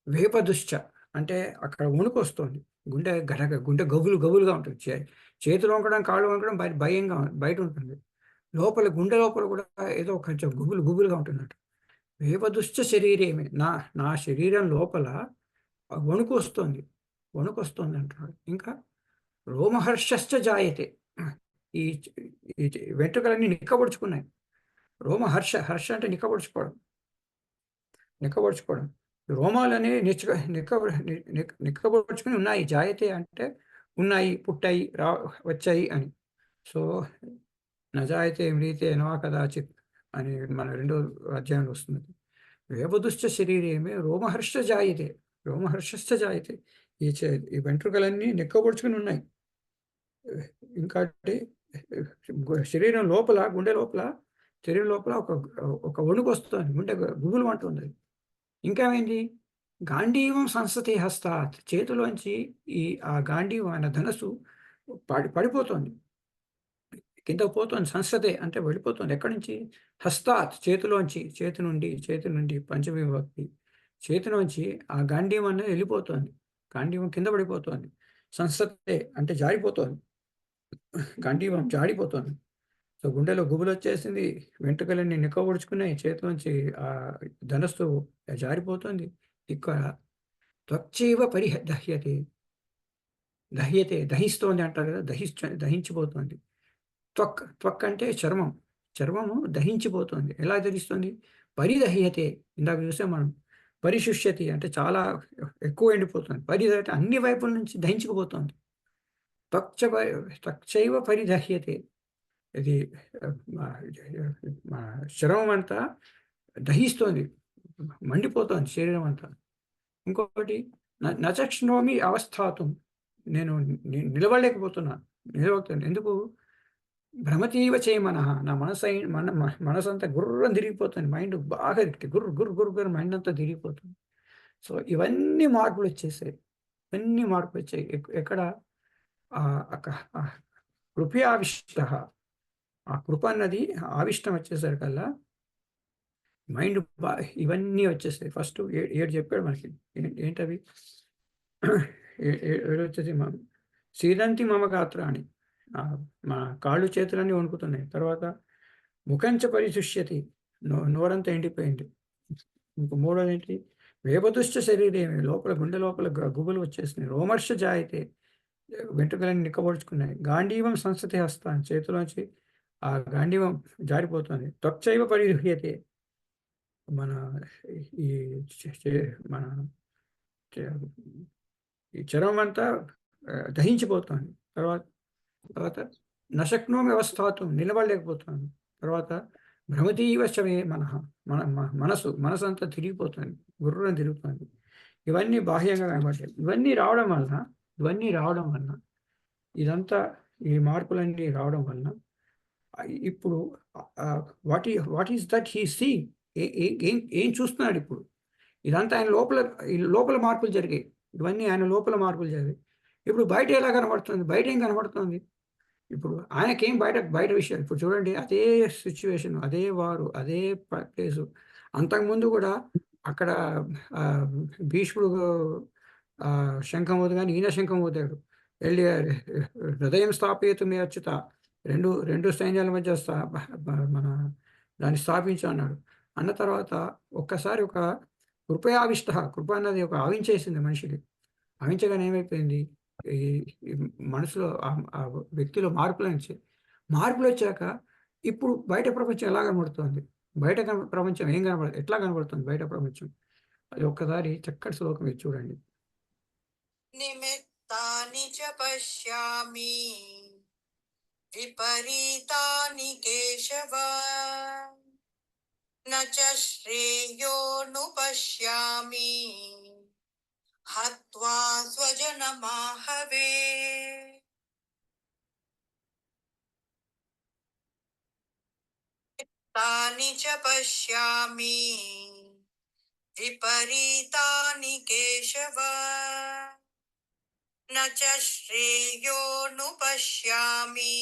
వేపదుశ్చ అంటే అక్కడ వణుకు వస్తుంది. గుండె గబులుగా ఉంటుంది. చేతులు వంకడం, కాళ్ళు వంకడం భయంగా బయట ఉంటుంది. గుండె లోపల కూడా ఏదో కొంచెం గుబులుగా ఉంటున్నట్టు. వేపదుశ్చ శరీరేమే, నా శరీరం లోపల వణుకు వస్తుంది అంటున్నాడు. ఇంకా రోమహర్షశ్చ జాయతే, ఈ వెంట్రుకలన్నీ నిక్కబొడుచుకున్నాయి. హర్ష అంటే నిక్కబొడుచుకోవడం. రోమాలనే నిక్కబొడుచుకుని ఉన్నాయి. జాయతే అంటే ఉన్నాయి, పుట్టాయి, వచ్చాయి అని. సో నజాయతే మ్రీతే నవా కదాచిత్ అని మన 2వ అధ్యాయంలో వస్తుంది. వేపదుశ్చ శరీరేమే రోమహర్ష జాయతే. ఈ వెంట్రుకలన్నీ నిక్కబొడుచుకుని ఉన్నాయి. ఇంకా శరీరం లోపల, గుండె లోపల, శరీరం లోపల ఒక వణుకు వస్తుంది. గుండె గుబులు అంటుంది. ఇంకేమైంది? గాంధీవం సంస్థతే హస్తాత్, చేతిలోంచి ఆ గాంధీవం అనే ధనస్సు పడిపోతుంది, కింద పోతుంది. సంస్థతే అంటే వెళ్ళిపోతుంది. ఎక్కడి నుంచి? హస్తాత్, చేతి నుండి పంచమీ విభక్తి. చేతిలోంచి ఆ గాంధీవం అనేది వెళ్ళిపోతుంది. గాంధీవం కింద పడిపోతుంది. సంస్థతే అంటే జారిపోతుంది. గాంధీవం జారిపోతుంది. సో గుండెలో గుబులు వచ్చేసింది, వెంట్రుకలన్నీ నిక్కబొడుచుకున్నాయి, చేతిలోంచి ఆ ధనస్సు జారిపోతుంది. ఇక్కడ త్వక్చైవ దహిస్తోంది అంటారు కదా, దహించిపోతుంది. త్వక్ అంటే చర్మము దహించిపోతుంది. ఎలా దహిస్తుంది? పరిదహ్యతే, ఇందాక చూసాం మనం. పరిశుష్యతి అంటే చాలా ఎక్కువ ఎండిపోతుంది. పరిదహ్యతే అన్ని వైపుల నుంచి దహించుకుపోతుంది. త్వక్చైవ పరిదహ్యతే, ఇది మన శరీరం అంతా దహిస్తోంది, మండిపోతుంది శరీరం అంతా. ఇంకొకటి నచక్ష్ణోమి అవస్థాతం, నేను నిలవలేకపోతున్నాను. ఎందుకు? భ్రమతీవ చేయమన, నా మనసు అంతా గుర్రం తిరిగిపోతుంది. మైండ్ బాగా గుర్రు మైండ్ అంతా తిరిగిపోతుంది. సో ఇవన్నీ మార్పులు వచ్చేసాయి. ఇవన్నీ మార్పులు వచ్చాయి. ఎక్కడ కృపయావిష్ట, ఆ కృప అన్నది ఆవిష్టం వచ్చేసరికల్లా మైండ్ ఇవన్నీ వచ్చేస్తాయి. ఫస్ట్ ఏడు చెప్పాడు మనకి. ఏంటవి? ఏడు వచ్చేసి సీదంతి మమ గాత్రాన్ని, మా కాళ్ళు చేతులన్నీ వణుకుతున్నాయి. తర్వాత ముఖంచ పరిశుష్యతి, నోరంతా ఎండిపోయింది. ఇంక మూడోది ఏంటి? వేపదుష్ట శరీరమే, లోపల గుండె లోపల గుబులు వచ్చేసినాయి. రోమర్ష జాయితే, వెంట్రుకలన్నీ నిక్కబొడుచుకున్నాయి. గాంధీవం సంస్థతి హస్తాన్ని, చేతిలోంచి ఆ గాంధీవం జారిపోతుంది. త్వక్చైవ పరిహ్యతే, మన ఈ మన ఈ చర్మం అంతా దహించిపోతుంది. తర్వాత నశక్నో వ్యవస్థాతం, నిలబడలేకపోతుంది. తర్వాత భ్రమతీవ శమే మనసు అంతా తిరిగిపోతుంది, గుర్రం తిరుగుతుంది. ఇవన్నీ బాహ్యంగా కనబడతాయి. ఇవన్నీ రావడం వలన ఇదంతా, ఈ మార్పులన్నీ రావడం వలన ఇప్పుడు what is that he see, ఏం చూస్తున్నాడు ఇప్పుడు? ఇదంతా ఆయన లోపల మార్పులు జరిగాయి. ఇవన్నీ ఆయన లోపల మార్పులు జరిగాయి. ఇప్పుడు బయట ఎలా కనబడుతుంది? బయట ఏం కనబడుతుంది? ఇప్పుడు ఆయనకేం బయట విషయాలు ఇప్పుడు చూడండి, అదే సిచ్యువేషన్, అదే వారు, అదే ప్లేసు. అంతకుముందు కూడా అక్కడ భీష్ముడు శంఖం ఊదగానే ఈయన శంఖం ఊదాడు. వెళ్ళి హృదయం స్థాపయతు మే అచ్యుత, రెండు సైన్యాల మధ్య మన దాన్ని స్థాపించు అన్నాడు. అన్న తర్వాత ఒక్కసారి ఒక కృప అన్నది ఒక ఆవించేసింది మనిషికి. ఆవించగానే ఏమైపోయింది? ఈ మనసులో ఆ వ్యక్తిలో మార్పులు వచ్చాక ఇప్పుడు బయట ప్రపంచం ఎలా కనబడుతుంది? బయట ప్రపంచం ఎట్లా కనబడుతుంది బయట ప్రపంచం? అది ఒక్కసారి చక్కటి శ్లోకం ఇది చూడండి. నిమిత్తాని చ పశ్యామి విపరీతాని కేశవ న చ శ్రేయోను పశ్యామి హత్వా స్వజనమాహవే. తాని చ పశ్యామి విపరీతాని కేశవ న చ శ్రేయోను పశ్యామి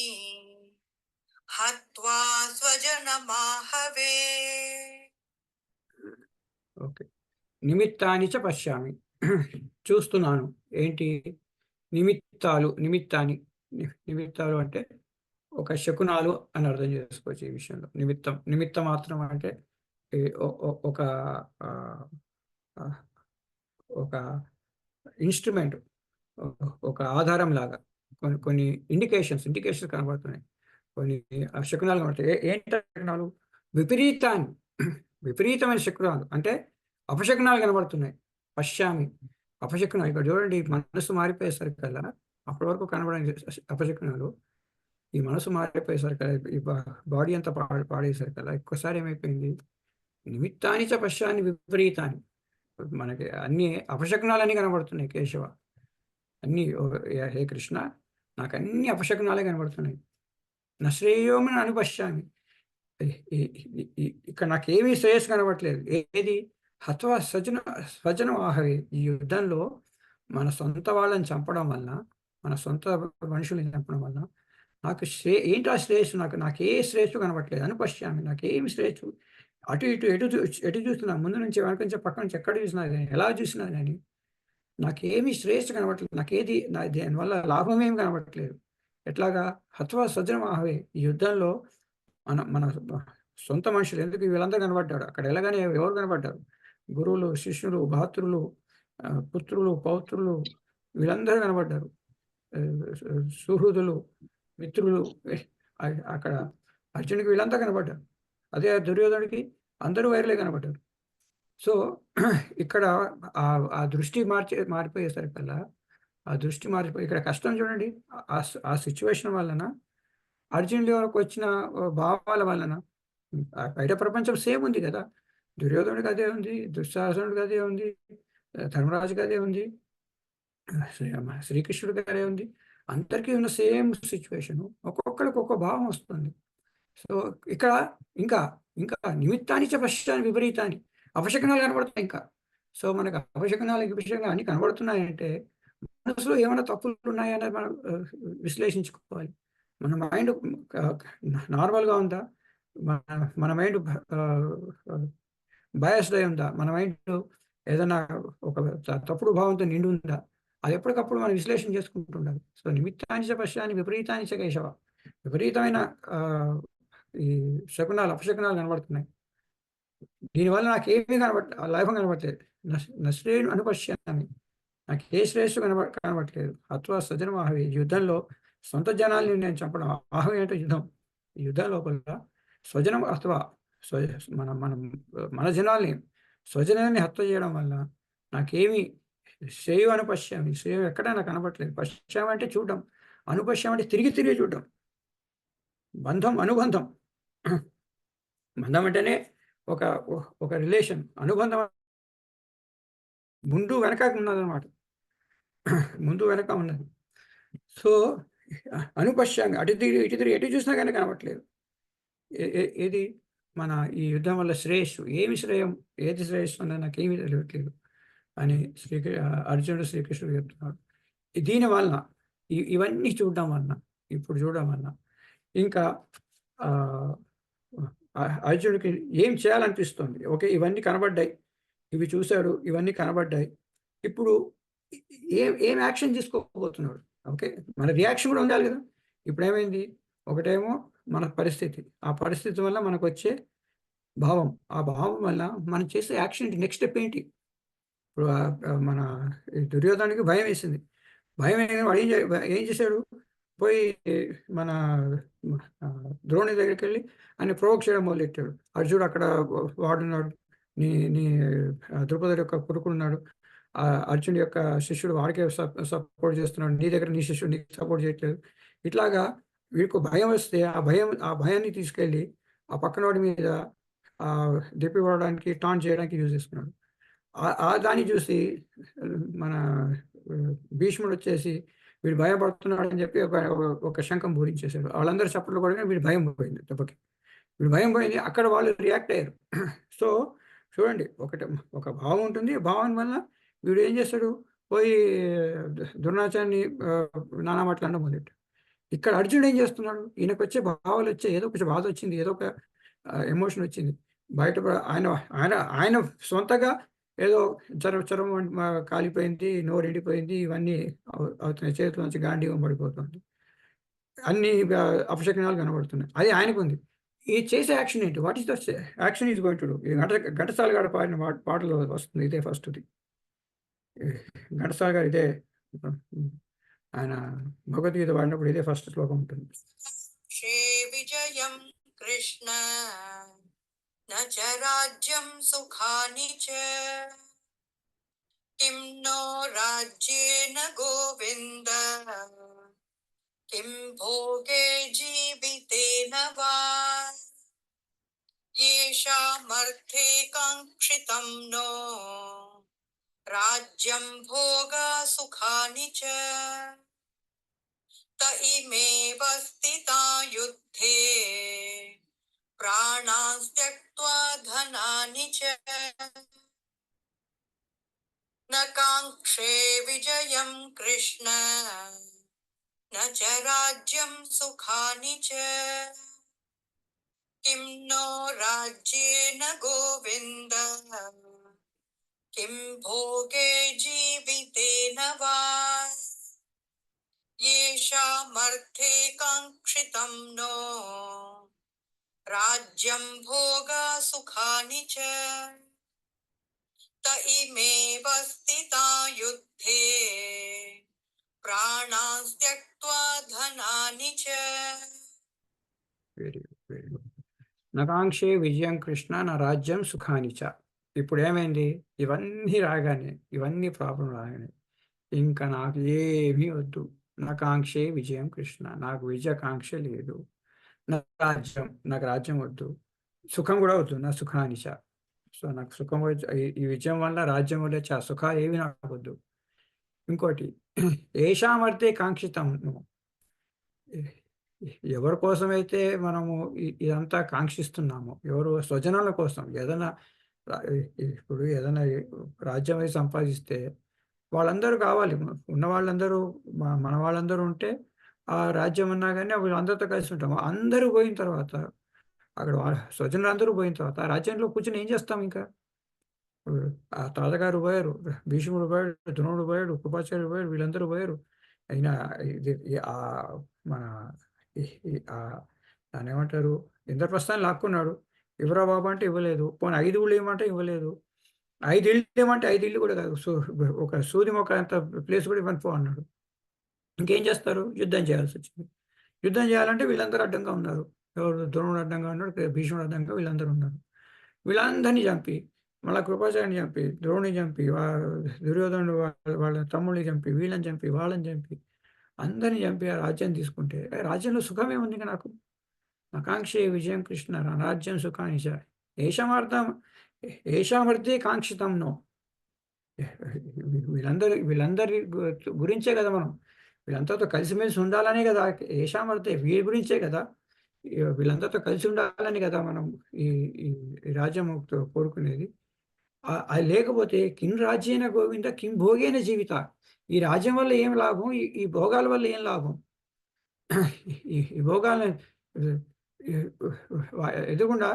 హత్వా స్వజనమాహవే. ఓకే, నిమిత్తాని చ పశ్యామి, చూస్తున్నాను. ఏంటి నిమిత్తాలు అంటే ఒక శకునాలు అని అర్థం చేసుకోవచ్చు ఈ విషయంలో. నిమిత్త మాత్రం అంటే ఒక ఇన్స్ట్రుమెంట్, ఒక ఆధారం లాగా కొన్ని ఇండికేషన్స్ కనబడుతున్నాయి. కొన్ని శకునాలు కనబడుతాయి. ఏంటి శకునాలు? విపరీతమైన శకునాలు అంటే అపశకునాలు కనబడుతున్నాయి. పశ్యామి, అపశకునాలు. ఇక్కడ చూడండి, మనసు మారిపోయేసరికల్లా, అప్పటి వరకు కనబడని అపశకునాలు ఈ మనసు మారిపోయేసరికల్లా, ఈ బాడీ అంతా పాడేసరికల్లా ఒక్కసారి ఏమైపోయింది? నిమిత్తాని చ పశ్యామి విపరీతాన్ని, మనకి అన్ని అపశకునాలన్నీ కనబడుతున్నాయి. కేశవ, అన్నీ హే కృష్ణ, నాకు అన్ని అపశకునాలే కనబడుతున్నాయి. నశ్రేయోమని అనుపశ్యామి, ఇక్కడ నాకేమీ శ్రేయస్సు కనబడట్లేదు. ఏది? హత్వా స్వజనం ఆహవే, ఈ యుద్ధంలో మన సొంత వాళ్ళని చంపడం వలన, మన సొంత మనుషుల్ని చంపడం వలన నాకు ఏంటి ఆ శ్రేయస్సు? నాకే శ్రేయస్సు కనబడట్లేదు. అనుపశ్యామి, నాకేమి శ్రేయస్సు? అటు ఇటు ఎటు చూస్తున్నా, ముందు నుంచి వెనక నుంచి పక్క నుంచి ఎక్కడ చూసినా కానీ, ఎలా చూసినా కానీ నాకేమీ శ్రేయస్సు కనబడట్లేదు. దానివల్ల లాభం ఏమి కనబడట్లేదు. ఎట్లాగా? హత్వా స్వజనం ఆహవే, ఈ యుద్ధంలో మన సొంత మనుషులు, ఎందుకు వీళ్ళందరూ కనబడ్డారు అక్కడ? ఎలాగానే ఎవరు కనబడ్డారు? గురువులు, శిష్యులు, భాతృలు, పుత్రులు, పౌత్రులు, వీళ్ళందరూ కనబడ్డారు. సుహృదులు, మిత్రులు, అక్కడ అర్జునుడికి వీళ్ళంతా కనబడ్డారు. అదే దుర్యోధనుడికి అందరూ వైర్లే కనబడ్డారు. సో ఇక్కడ ఆ దృష్టి మారిపోయేసరికల్లా, ఇక్కడ కష్టం చూడండి. ఆ సిచ్యువేషన్ వలన, అర్జునుడి వరకు వచ్చిన భావాల వలన బయట ప్రపంచం సేమ్ ఉంది కదా. దుర్యోధనుడికి అదే ఉంది, దుశ్శాసనుడికి అదే ఉంది, ధర్మరాజుకి అదే ఉంది, శ్రీకృష్ణుడికి అదే ఉంది. అందరికీ ఉన్న సేమ్ సిచ్యువేషన్. ఒక్కొక్కరికి ఒక్కొక్క భావం వస్తుంది. సో ఇక్కడ ఇంకా నిమిత్తాన్ని చ పశ్యామి విపరీతాన్ని, అపశకునాలు కనబడుతున్నాయి ఇంకా. సో మనకు అపశకునాలు అన్ని కనబడుతున్నాయంటే మనసులో ఏమైనా తప్పులు ఉన్నాయా అనేది మనం విశ్లేషించుకోవాలి. మన మైండ్ నార్మల్గా ఉందా, మన మైండ్ బయాస్డ్ అయి ఉందా, మన మైండ్ ఏదైనా ఒక తప్పుడు భావంతో నిండి ఉందా, అది ఎప్పటికప్పుడు మనం విశ్లేషణ చేసుకుంటూ ఉండాలి. సో నిమిత్తానిచ పశ్యాన్ని విపరీతానిచ కేశవ, విపరీతమైన ఈ శకునాలు అపశకునాలు కనబడుతున్నాయి. దీనివల్ల నాకేమీ లాభం కనబడలేదు. నశ్రేణు అనుపశ్యామి, నాకు ఏ శ్రేయస్సు కనబడట్లేదు. అథవా స్వజన ఆహవి, యుద్ధంలో సొంత జనాల్ని నేను చంపడం. ఆహవి అంటే యుద్ధం. ఈ యుద్ధం లోపల స్వజనం అథవా మనం మన జనాల్ని స్వజనాన్ని హత్య చేయడం వల్ల నాకేమి శ్రేయు అనుపశ్యామి, శ్రేయం ఎక్కడా నాకు కనబడట్లేదు. పశ్చాం అంటే చూడడం, అనుపశ్యాం అంటే తిరిగి చూడడం. బంధం అనుబంధం, బంధం అంటేనే ఒక రిలేషన్. అనుబంధం ముందు వెనక ఉన్నదన్నమాట, ముందు వెనక ఉన్నది. సో అనుపశ్యామి, అటు తిరిగి ఎటు చూసినా కానీ కనబడట్లేదు. ఏది మన ఈ యుద్ధం వల్ల శ్రేయస్సు, ఏమి శ్రేయం, ఏది శ్రేయస్సు అన్నది నాకేమీ తెలియట్లేదు అని అర్జునుడు శ్రీకృష్ణుడు చెప్తున్నాడు. దీనివలన ఇవన్నీ చూడడం వలన, ఇప్పుడు చూడడం వలన ఇంకా అర్జునుడికి ఏం చేయాలనిపిస్తుంది. ఓకే, ఇవన్నీ కనబడ్డాయి, ఇవి చూశాడు, ఇవన్నీ కనబడ్డాయి. ఇప్పుడు ఏం యాక్షన్ తీసుకోబోతున్నాడు? ఓకే, మన రియాక్షన్ కూడా ఉండాలి కదా. ఇప్పుడు ఏమైంది, ఒకటేమో మన పరిస్థితి, ఆ పరిస్థితి వల్ల మనకు వచ్చే భావం, ఆ భావం వల్ల మనం చేసే యాక్షన్ ఏంటి, నెక్స్ట్ స్టెప్ ఏంటి? ఇప్పుడు మన దుర్యోధనుడికి భయం వేసింది. భయం వేయగానే వాడు ఏం చేశాడు, పోయి మన ద్రోణి దగ్గరికి వెళ్ళి ఆయన ప్రొవోక్ చేయడం మొదలెట్టాడు. అర్జునుడు అక్కడ వాడున్నాడు, నీ ద్రౌపది యొక్క కొడుకున్నాడు, అర్జునుడి యొక్క శిష్యుడు వాడికే సపోర్ట్ చేస్తున్నాడు, నీ దగ్గర నీ శిష్యుడు నీకు సపోర్ట్ చేయట్లేదు. ఇట్లాగా వీడికి భయం వస్తే ఆ భయాన్ని తీసుకెళ్ళి ఆ పక్కన వాడి మీద దెప్పిపడడానికి, టాన్ చేయడానికి యూజ్ చేసుకున్నాడు. దాన్ని చూసి మన భీష్ముడు వచ్చేసి వీడు భయపడుతున్నాడు అని చెప్పి ఒక శంఖం పూరించేశాడు. వాళ్ళందరూ చప్పట్లు కూడా వీడు భయం పోయింది, దెబ్బకి వీడు భయం పోయింది. అక్కడ వాళ్ళు రియాక్ట్ అయ్యారు. సో చూడండి, ఒక భావం ఉంటుంది, భావం వల్ల వీడు ఏం చేస్తాడు, పోయి ద్రోణాచార్యుని నానా మాట్లాడడం మొదలెట్టాడు. ఇక్కడ అర్జునుడు ఏం చేస్తున్నాడు, ఈయనకు వచ్చే భావాలు వచ్చాయి, ఏదో కొంచెం బాధ వచ్చింది, ఏదో ఒక ఎమోషన్ వచ్చింది, బయట ఆయన సొంతగా ఏదో చరం కాలిపోయింది, నోరు ఎండిపోయింది, ఇవన్నీ అవుతున్నాయి, చేతుల నుంచి గాంధీవం పడిపోతుంది, అన్ని అపశకనాలు కనబడుతున్నాయి. అది ఆయనకు ఉంది. ఈ చేసే యాక్షన్ ఏంటి, what is the action is going to do? Ghantasala గారు పాడిన పాటలో వస్తుంది, ఇదే ఫస్ట్ది. ఘంటసాల గారు ఇదే, ఆయన భగవద్గీత పాడినప్పుడు ఇదే ఫస్ట్ శ్లోకం ఉంటుంది. శ్రీ విజయం కృష్ణ న చ రాజ్యం సుఖాని చ కిం నో రాజ్యేన గోవింద కిం భోగే జీవితేన వా येषामर्थे काङ्क्षितं नो राज्यं भोगा सुखानि च त इमेव स्थिता युद्धे प्राणान् त्यक्त्वा धनानि च न काङ्क्षे विजयं कृष्ण न च राज्यं सुखानि च किं नो राज्येन गोविन्द किं भोगे जीवितेन वा येषामर्थे काङ्क्षितं नो राज्यं भोगा सुखानि च त इमेव स्थिता युद्धे प्राणान् त्यक्त्वा धनानि च నకాంక్షే విజయం కృష్ణ నా రాజ్యం సుఖానిచ. ఇప్పుడు ఏమైంది, ఇవన్నీ రాగానే, ఇవన్నీ ప్రాబ్లం రాగానే ఇంకా నాకు ఏమీ వద్దు. నకాంక్షే విజయం కృష్ణ, నాకు విజయకాంక్ష లేదు. నాకు రాజ్యం వద్దు, సుఖం కూడా వద్దు, నా సుఖానిచ. సో నాకు సుఖం ఈ విజయం వల్ల, రాజ్యం వల్ల సుఖాలు ఏవి నాకు వద్దు. ఇంకోటి, ఏషామర్థే కాంక్షితం, ఎవరి కోసమైతే మనము ఇదంతా కాంక్షిస్తున్నామో, ఎవరు స్వజనాల కోసం, ఇప్పుడు ఏదైనా రాజ్యం సంపాదిస్తే వాళ్ళందరూ కావాలి. ఉన్న వాళ్ళందరూ మన వాళ్ళందరూ ఉంటే ఆ రాజ్యం అన్నా గాని వీళ్ళందరితో కలిసి ఉంటాం. అందరూ పోయిన తర్వాత అక్కడ స్వజనులందరూ పోయిన తర్వాత ఆ రాజ్యంలో కూర్చొని ఏం చేస్తాం ఇంకా? ఆ తాతగారు పోయారు. భీష్ముడు పోయాడు. ద్రోణుడు పోయాడు. కృపాచార్యుడు పోయాడు. వీళ్ళందరూ పోయారు. అయినా ఇది మన ఈ ఈ దాన్నేమంటారు? ఇంద్రప్రస్థాన్ని లాక్కున్నాడు. ఇవ్వరా బాబు అంటే ఇవ్వలేదు. పోనీ 5 ఊళ్ళు ఇవ్వమంటే ఇవ్వలేదు. 5 ఇళ్ళు ఇవ్వమంటే 5 ఇళ్ళు కూడా కాదు. ఒక సూది మొక్క అంత ప్లేస్ కూడా ఇవ్వను పో అన్నాడు. ఇంకేం చేస్తారు? యుద్ధం చేయాల్సొచ్చింది. యుద్ధం చేయాలంటే వీళ్ళందరూ అడ్డంగా ఉన్నారు. ఎవరు? ద్రోణుడు అడ్డంగా ఉన్నాడు. భీష్ముడు అడ్డంగా వీళ్ళందరూ ఉన్నారు. వీళ్ళందరినీ చంపి, మళ్ళా కృపాచార్యుని చంపి, ద్రోణుని చంపి, దుర్యోధనుడు వాళ్ళ తమ్ముడిని చంపి, వీళ్ళని చంపి, వాళ్ళని చంపి, అందరిని చంపి ఆ రాజ్యం తీసుకుంటే రాజ్యంలో సుఖమేముంది ఇక నాకు? ఆకాంక్షే విజయం కృష్ణ రాజ్యం సుఖాని చ ఏషామర్థే కాంక్షితం నో. వీళ్ళందరి గురించే కదా మనం వీళ్ళందరితో కలిసిమెలిసి ఉండాలనే కదా ఏషామర్థే వీరి గురించే కదా వీళ్ళందరితో కలిసి ఉండాలని కదా మనం ఈ ఈ రాజ్యం కోరుకునేది. అది లేకపోతే కిం రాజ్యేన గోవింద కిం భోగేన జీవిత. ఈ రాజ్యం వల్ల ఏం లాభం? ఈ భోగాల వల్ల ఏం లాభం? ఈ భోగాలను ఎదుగుండా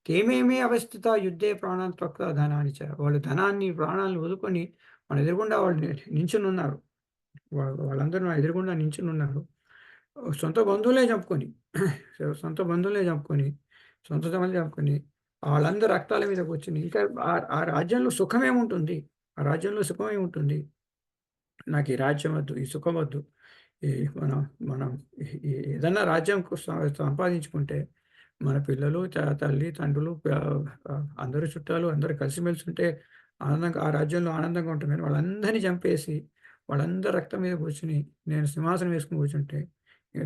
కేమేమే అవస్థిత యుద్ధే ప్రాణాన్ని తక్కువ ధనాన్ని వాళ్ళు ధనాన్ని ప్రాణాలను వదులుకొని మన ఎదురుగుండా వాళ్ళు నించుని ఉన్నారు. వాళ్ళందరూ నా ఎదురుగుండా నించుని ఉన్నారు. సొంత బంధువులే చంపుకొని సొంత తమ్ముళ్ళు చంపుకొని వాళ్ళందరూ రక్తాల మీద కూర్చుని ఇంకా ఆ రాజ్యంలో సుఖమేముంటుంది? ఆ రాజ్యంలో సుఖమేముంటుంది? నాకు ఈ రాజ్యం వద్దు, ఈ సుఖం వద్దు. మనం ఏదన్నా రాజ్యం సంపాదించుకుంటే మన పిల్లలు, తల్లి, తండ్రులు, అందరూ చుట్టాలు అందరూ కలిసిమెలిసి ఉంటే ఆనందంగా ఆ రాజ్యంలో ఆనందంగా ఉంటుంది. కానీ వాళ్ళందరినీ చంపేసి వాళ్ళందరూ రక్తం మీద కూర్చుని నేను సింహాసనం వేసుకుని కూర్చుంటే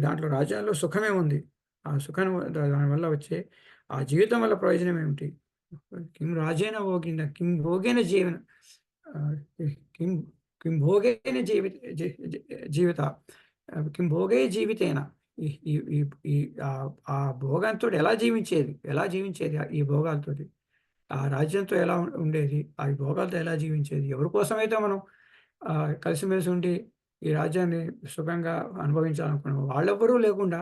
దాంట్లో రాజ్యాల్లో సుఖమే ఉంది. ఆ సుఖం దానివల్ల వచ్చే ఆ జీవితం వల్ల ప్రయోజనం ఏమిటి? కిం రాజేన భోగిన కిం భోగేన జీవన కిం కిం భోగేన జీవిత కిం భోగే జీవితేన. ఆ భోగంతో ఎలా జీవించేది ఈ భోగాలతో? ఆ రాజ్యంతో ఎలా ఉండేది? ఆ భోగాలతో ఎలా జీవించేది? ఎవరి కోసమైతే మనం కలిసిమెలిసి ఉండి ఈ రాజ్యాన్ని సుఖంగా అనుభవించాలనుకున్నాం వాళ్ళెవ్వరూ లేకుండా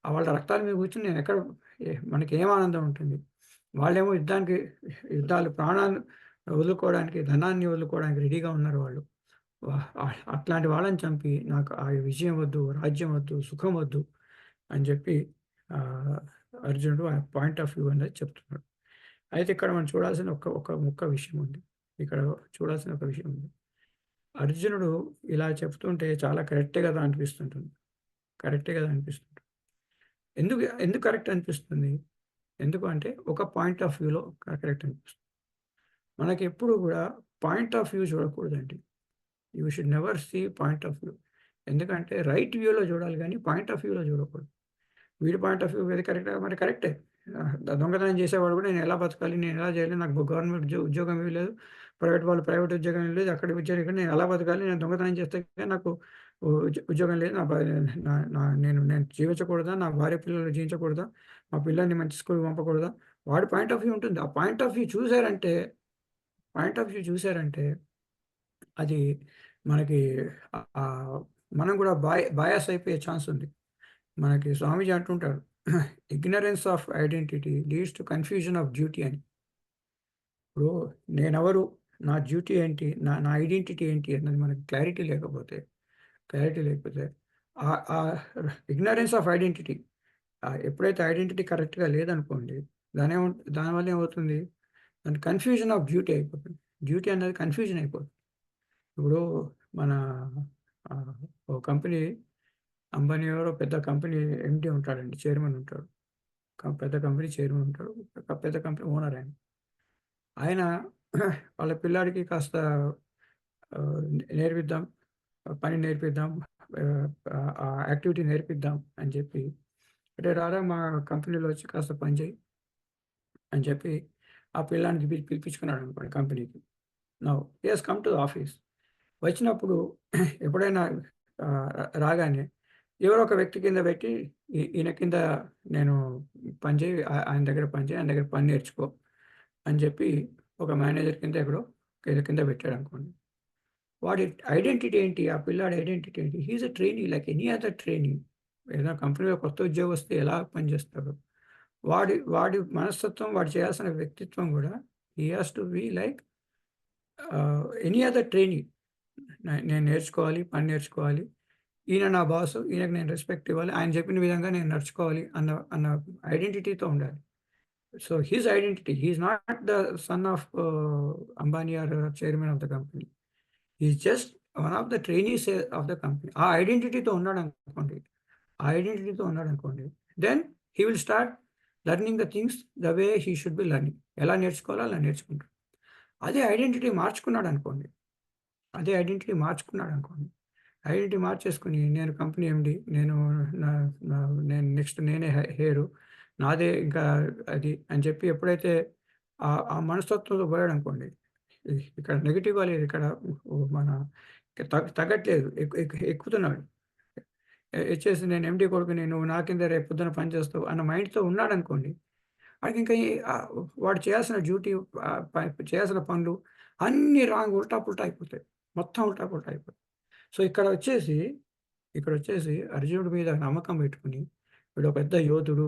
వాళ్ళ రక్తాల మీద కూర్చొని నేను ఎక్కడ మనకి ఏం ఆనందం ఉంటుంది? వాళ్ళేమో యుద్ధాలు ప్రాణాలు వదులుకోవడానికి, ధనాన్ని వదులుకోవడానికి రెడీగా ఉన్నారు వాళ్ళు. అట్లాంటి వాళ్ళని చంపి నాకు ఆ విజయం వద్దు, రాజ్యం వద్దు, సుఖం వద్దు అని చెప్పి అర్జునుడు ఆ పాయింట్ ఆఫ్ వ్యూ అనేది చెప్తున్నాడు. అయితే ఇక్కడ మనం చూడాల్సిన ఒక విషయం ఉంది. అర్జునుడు ఇలా చెప్తుంటే చాలా కరెక్టే కదా అనిపిస్తుంటుంది. ఎందుకు కరెక్ట్ అనిపిస్తుంది? ఎందుకు అంటే ఒక పాయింట్ ఆఫ్ వ్యూలో కరెక్ట్ అనిపిస్తుంది. మనకి ఎప్పుడు కూడా పాయింట్ ఆఫ్ వ్యూ చూడకూడదండి. You should never see point of view. ఎందుకంటే రైట్ వ్యూలో చూడాలి కానీ పాయింట్ ఆఫ్ వ్యూలో చూడకూడదు. వీడి పాయింట్ ఆఫ్ వ్యూ ఏది కరెక్టే. దొంగతనం చేసేవాడు కూడా నేను ఎలా బతకాలి, నేను ఎలా చేయాలి, నాకు గవర్నమెంట్ ఉద్యోగం ఇవ్వలేదు, ప్రైవేట్ ఉద్యోగం ఇవ్వలేదు, అక్కడ ఉద్యోగం ఇక్కడ నేను ఎలా బతకాలి, నేను దొంగతనం చేస్తే నాకు ఉద్యోగం లేదు, నేను జీవించకూడదా, నా భార్య పిల్లలు జీవించకూడదా, మా పిల్లల్ని మంచి స్కూల్ పంపకూడదా? వాడి పాయింట్ ఆఫ్ వ్యూ ఉంటుంది. ఆ పాయింట్ ఆఫ్ వ్యూ చూసారంటే అది మనకి మనం కూడా బయాస్ అయిపోయే ఛాన్స్ ఉంది. మనకి స్వామీజీ అంటుంటారు ignorance of identity leads to confusion of duty అని. ఇప్పుడు నేనెవరు, నా డ్యూటీ ఏంటి, నా ఐడెంటిటీ ఏంటి అన్నది మనకి క్లారిటీ లేకపోతే ఇగ్నరెన్స్ ఆఫ్ ఐడెంటిటీ ఎప్పుడైతే ఐడెంటిటీ కరెక్ట్గా లేదనుకోండి దానివల్ల ఏమవుతుంది? దాని కన్ఫ్యూజన్ ఆఫ్ డ్యూటీ అయిపోతుంది. డ్యూటీ అనేది కన్ఫ్యూజన్ అయిపోతుంది. ఇప్పుడు మన ఓ కంపెనీ అంబానీ ఎవరో పెద్ద కంపెనీ ఎండి ఉంటాడండి, చైర్మన్ ఉంటాడు, పెద్ద కంపెనీ చైర్మన్ ఉంటాడు, పెద్ద కంపెనీ ఓనర్ ఆయన వాళ్ళ పిల్లాడికి కాస్త నేర్పిద్దాం, పని నేర్పిద్దాం, యాక్టివిటీ నేర్పిద్దాం అని చెప్పి అంటే రారా మా కంపెనీలో వచ్చి కాస్త పని చేయి అని చెప్పి ఆ పిల్లానికి పిలిపించుకున్నాడు అనుకోండి కంపెనీకి. Now yes come to the office. వచ్చినప్పుడు ఎప్పుడైనా రాగానే ఎవరో ఒక వ్యక్తి కింద పెట్టి ఈయన కింద నేను పనిచేయి, ఆయన దగ్గర పని నేర్చుకో అని చెప్పి ఒక మేనేజర్ కింద కింద పెట్టాడు అనుకోండి. వాడి ఐడెంటిటీ ఏంటి? ఆ పిల్లాడి ఐడెంటిటీ ఏంటి? He is a trainee like any other trainee. ఏదైనా కంపెనీలో కొత్త ఉద్యోగస్తే ఎలా పనిచేస్తాడో, వాడి మనస్తత్వం, వాడు చేయాల్సిన వ్యక్తిత్వం కూడా he has to be like any other trainee. నేను నేర్చుకోవాలి, పని నేర్చుకోవాలి. ఈయన నా బాసు, ఈయనకి నేను రెస్పెక్ట్ ఇవ్వాలి, ఆయన చెప్పిన విధంగా నేను నడుచుకోవాలి అన్న ఐడెంటిటీతో ఉండాలి. So his identity, he is not the son of Ambani or chairman of the company. Is just one of the trainees of the company. ఆ ఐడెంటిటీతో ఉన్నాడు అనుకోండి, then he will start learning the things the way he should be learning. ఎలా నేర్చుకోవాలో అలా నేర్చుకుంటాడు. అదే identity మార్చుకున్నాడు అనుకోండి, ఐడెంటిటీ మార్చేసుకుని నేను కంపెనీ ఎండి, నేను నెక్స్ట్ నేనే హెయిరు, నాదే ఇంకా అది అని చెప్పి ఎప్పుడైతే ఆ మనస్తత్వంతో పోయాడు అనుకోండి, ఇక్కడ నెగిటివ్ లేదు, ఇక్కడ మన తగ్గట్లేదు, ఎక్కుతున్నాడు. వచ్చేసి నేను ఎండి కొడుకుని, నువ్వు నా కింద రేపు పొద్దున పని చేస్తావు అన్న మైండ్తో ఉన్నాడు అనుకోండి, వాడికి ఇంకా వాడు చేయాల్సిన డ్యూటీ, చేయాల్సిన పనులు అన్నీ రాంగ్, ఉల్టా పుల్టా అయిపోతాయి, మొత్తం ఉల్టా పుల్టా అయిపోతాయి. సో ఇక్కడ వచ్చేసి అర్జునుడి మీద నమ్మకం పెట్టుకుని, వీడు ఒక పెద్ద యోధుడు,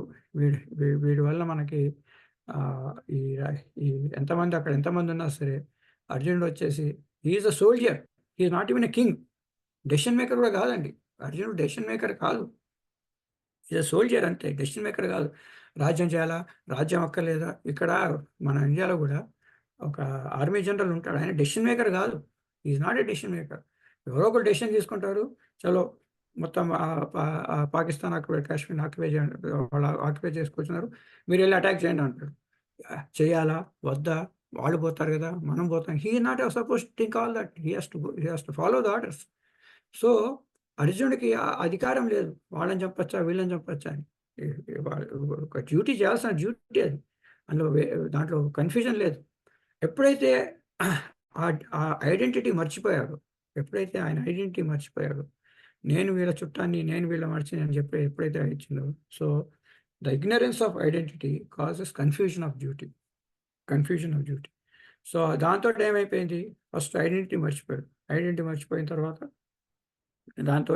వీడి వల్ల మనకి ఈ ఎంతమంది ఉన్నా సరే, అర్జునుడు వచ్చేసి he is a soldier, he is not even a king. Decision maker కూడా కాదండి, అర్జునుడు డెసిషన్ మేకర్ కాదు, ఈజ్ అ సోల్జర్ అంతే, డెసిషన్ మేకర్ కాదు. రాజ్యం చేయాలా, రాజ్యం అక్కర్లేదా, ఇక్కడ మన ఇండియాలో కూడా ఒక ఆర్మీ జనరల్ ఉంటాడు, ఆయన డెసిషన్ మేకర్ కాదు, is not a decision maker. ఎవరో ఒకరు డెసిషన్ తీసుకుంటారు, చలో మొత్తం పాకిస్తాన్ ఆక్యుపై, కాశ్మీర్ ఆక్యుపై చేయండి, వాళ్ళు ఆక్యుపై చేసుకొచ్చినారు, మీరు వెళ్ళి అటాక్ చేయండి అంటారు. చేయాలా వద్దా, వాళ్ళు పోతారు కదా, మనం పోతాం. He not suppose think all that, he has to follow the orders. So అర్జునుడికి అధికారం లేదు, వాళ్ళని చంపచ్చా వీళ్ళని చంపచ్చా అని. ఒక డ్యూటీ చేయాల్సిన డ్యూటీ అది, దాంట్లో కన్ఫ్యూజన్ లేదు. ఎప్పుడైతే ఆ ఐడెంటిటీ మర్చిపోయాడు, ఆయన ఐడెంటిటీ మర్చిపోయాడు, నేను వీళ్ళ చుట్టాన్ని, నేను వీళ్ళ మర్చిని అని చెప్పి ఎప్పుడైతే ఇచ్చిందో, so the ignorance of identity causes confusion of duty. So దాంతో ఏమైపోయింది, ఫస్ట్ ఐడెంటిటీ మర్చిపోయిన తర్వాత దాంతో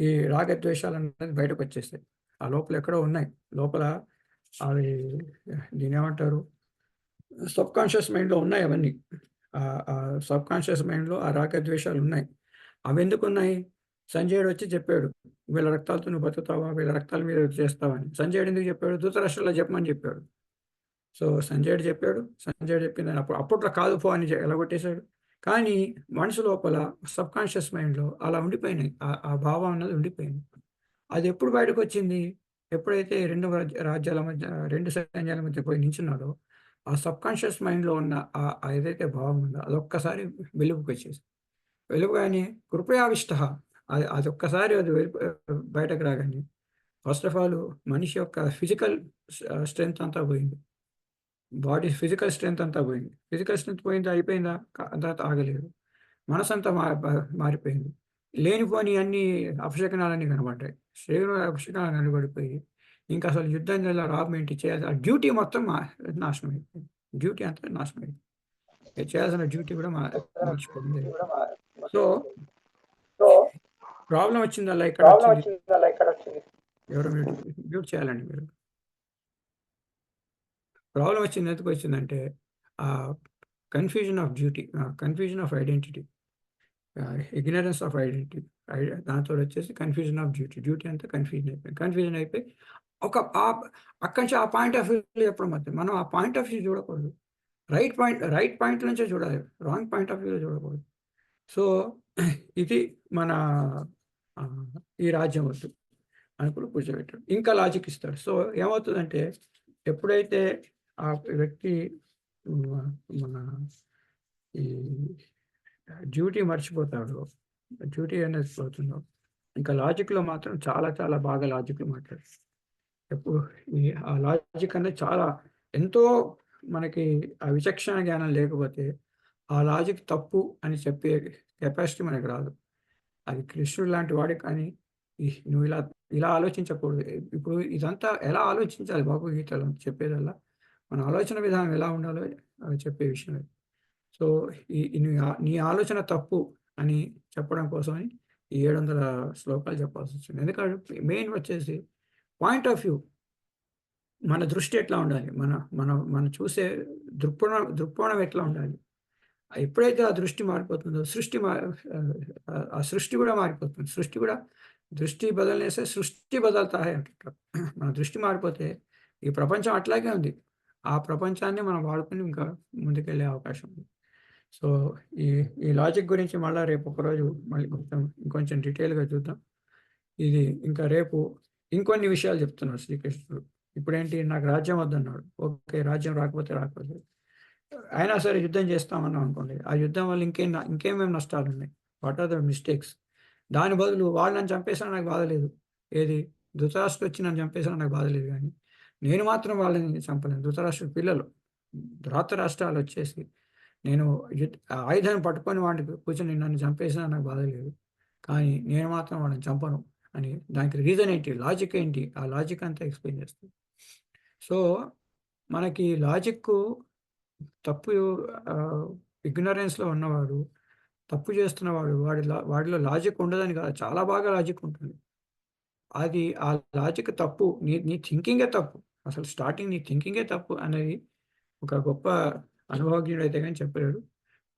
ఈ రాగద్వేషాలు అనేది బయటకు వచ్చేస్తాయి. ఆ లోపల ఎక్కడో ఉన్నాయి, లోపల అవి దీని ఏమంటారు, సబ్ కాన్షియస్ మైండ్లో ఉన్నాయి అవన్నీ. సబ్ కాన్షియస్ మైండ్లో ఆ రాగద్వేషాలు ఉన్నాయి. అవి ఎందుకు ఉన్నాయి? సంజయుడు వచ్చి చెప్పాడు, వీళ్ళ రక్తాలతో నువ్వు బతుకుతావా, వీళ్ళ రక్తాల మీద చేస్తావని. సంజయుడు ఎందుకు చెప్పాడు? ధృతరాష్ట్రంలో చెప్పమని చెప్పాడు. సో సంజయుడు చెప్పింది అప్పట్లో కాదు పో అని ఎలగొట్టేశాడు. కానీ మనసు లోపల సబ్ కాన్షియస్ మైండ్లో అలా ఉండిపోయినాయి, ఆ భావం అన్నది ఉండిపోయింది. అది ఎప్పుడు బయటకు వచ్చింది? ఎప్పుడైతే రెండు సైన్యాల మధ్య పోయి నించున్నాడో, ఆ సబ్ కాన్షియస్ మైండ్లో ఉన్న ఏదైతే భావం ఉందో అదొక్కసారి వెలుగుకి వచ్చేసి, వెలుగుగానే కృపయావిష్ట, అది ఒక్కసారి అది బయటకు రాగానే ఫస్ట్ ఆఫ్ ఆల్ మనిషి యొక్క ఫిజికల్ స్ట్రెంగ్త్ అంతా పోయింది, బాడీ ఫిజికల్ స్ట్రెంగ్త్ అంతా పోయింది. ఫిజికల్ స్ట్రెంగ్త్ పోయిందా, అయిపోయిందా? తర్వాత ఆగలేదు. మనసు అంతా మారిపోయింది. లేనిపోని అన్ని అపశకనాలన్నీ కనబడ్డాయి, శరీర అపశకనాలు కనబడిపోయి ఇంకా అసలు యుద్ధం రాబేంటి చేయాలి, ఆ డ్యూటీ మొత్తం నాశనం అయిపోయింది. డ్యూటీ అంతా నాశనం అయిపోయింది, చేయాల్సిన డ్యూటీ కూడా మర్చిపోయింది. సో ప్రాబ్లం వచ్చిందల్లా ఇక్కడ వచ్చింది. ఎవరు డ్యూటీ చేయాలండి మీరు? ప్రాబ్లం వచ్చింది ఎందుకు వచ్చిందంటే confusion of duty, confusion of identity, ignorance of identity. దాంతో వచ్చేసి కన్ఫ్యూజన్ ఆఫ్ డ్యూటీ అంతా కన్ఫ్యూజన్ అయిపోయి అక్కడి నుంచి ఆ పాయింట్ ఆఫ్ వ్యూ చెప్పడం మధ్య మనం ఆ పాయింట్ ఆఫ్ వ్యూ చూడకూడదు, రైట్ పాయింట్ నుంచే చూడాలి, రాంగ్ పాయింట్ ఆఫ్ వ్యూలో చూడకూడదు. సో ఇది మన ఈ రాజ్యం వద్దు అనుకుని కూర్చోబెట్టాడు. ఇంకా లాజిక్ ఇస్తాడు. సో ఏమవుతుందంటే ఎప్పుడైతే ఆ వ్యక్తి మన ఈ డ్యూటీ మర్చిపోతాడో, డ్యూటీ అనేది పోతుందో, ఇంకా లాజిక్లో మాత్రం చాలా చాలా బాగా లాజిక్లో మాట్లాడు. ఎప్పుడు ఆ లాజిక్ అనేది చాలా ఎంతో మనకి ఆ విచక్షణ జ్ఞానం లేకపోతే ఆ లాజిక్ తప్పు అని చెప్పే కెపాసిటీ మనకు రాదు. అది కృష్ణుడు లాంటి వాడే, కానీ నువ్వు ఇలా ఆలోచించకూడదు. ఇప్పుడు ఇదంతా ఎలా ఆలోచించాలి భగవద్గీతలో చెప్పేదల్లా మన ఆలోచన విధానం ఎలా ఉండాలో చెప్పే విషయం. సో నీ ఆలోచన తప్పు అని చెప్పడం కోసమని ఈ 700 శ్లోకాలు చెప్పాల్సి వచ్చింది. ఎందుకంటే మెయిన్ వచ్చేసి పాయింట్ ఆఫ్ వ్యూ, మన దృష్టి ఎట్లా ఉండాలి, మనం చూసే దృక్కోణం ఎట్లా ఉండాలి. ఎప్పుడైతే ఆ దృష్టి మారిపోతుందో ఆ సృష్టి కూడా మారిపోతుంది. దృష్టి బదలనేసే సృష్టి బదలుతా హై అంటుంటారు. మన దృష్టి మారిపోతే ఈ ప్రపంచం అట్లాగే ఉంది, ఆ ప్రపంచాన్ని మనం వాడుకుని ఇంకా ముందుకెళ్ళే అవకాశం ఉంది. సో ఈ లాజిక్ గురించి మళ్ళీ రేపు ఒకరోజు మళ్ళీ ఇంకొంచెం డీటెయిల్గా చూద్దాం. ఇది ఇంకా రేపు ఇంకొన్ని విషయాలు చెప్తున్నాడు శ్రీకృష్ణుడు. ఇప్పుడేంటి, నాకు రాజ్యం వద్దన్నాడు. ఓకే, రాజ్యం రాకపోతే అయినా సరే యుద్ధం చేస్తామన్నాం అనుకోండి, ఆ యుద్ధం వల్ల ఇంకేమేమి నష్టాలు ఉన్నాయి, వాట్ ఆర్ ద మిస్టేక్స్. దాని బదులు వాళ్ళు నన్ను చంపేసినా నాకు బాధ లేదు. ఏది, ధృతరాష్ట్రుడు వచ్చి నన్ను చంపేసినా నాకు బాధ లేదు, కానీ నేను మాత్రం వాళ్ళని చంపలేను. ధృతరాష్ట్రుడి పిల్లలు రాష్ట్రాలు వచ్చేసి నేను ఆయుధాన్ని పట్టుకొని వాడిని కూర్చొని నన్ను చంపేసినా నాకు బాధ లేదు, కానీ నేను మాత్రం వాళ్ళని చంపను అని. దానికి రీజన్ ఏంటి, లాజిక్ ఏంటి, ఆ లాజిక్ అంతా ఎక్స్ప్లెయిన్ చేస్తుంది. సో మనకి లాజిక్ తప్పు, ఇగ్నరెన్స్లో ఉన్నవాడు, తప్పు చేస్తున్నవాడు, వాడిలో లాజిక్ ఉండదని కాదు, చాలా బాగా లాజిక్ ఉంటుంది. అది ఆ లాజిక్ తప్పు, నీ థింకింగే తప్పు, అసలు స్టార్టింగ్ నీ థింకింగే తప్పు అనేది ఒక గొప్ప అనుభవజ్ఞుడు అయితే కానీ చెప్పలేడు.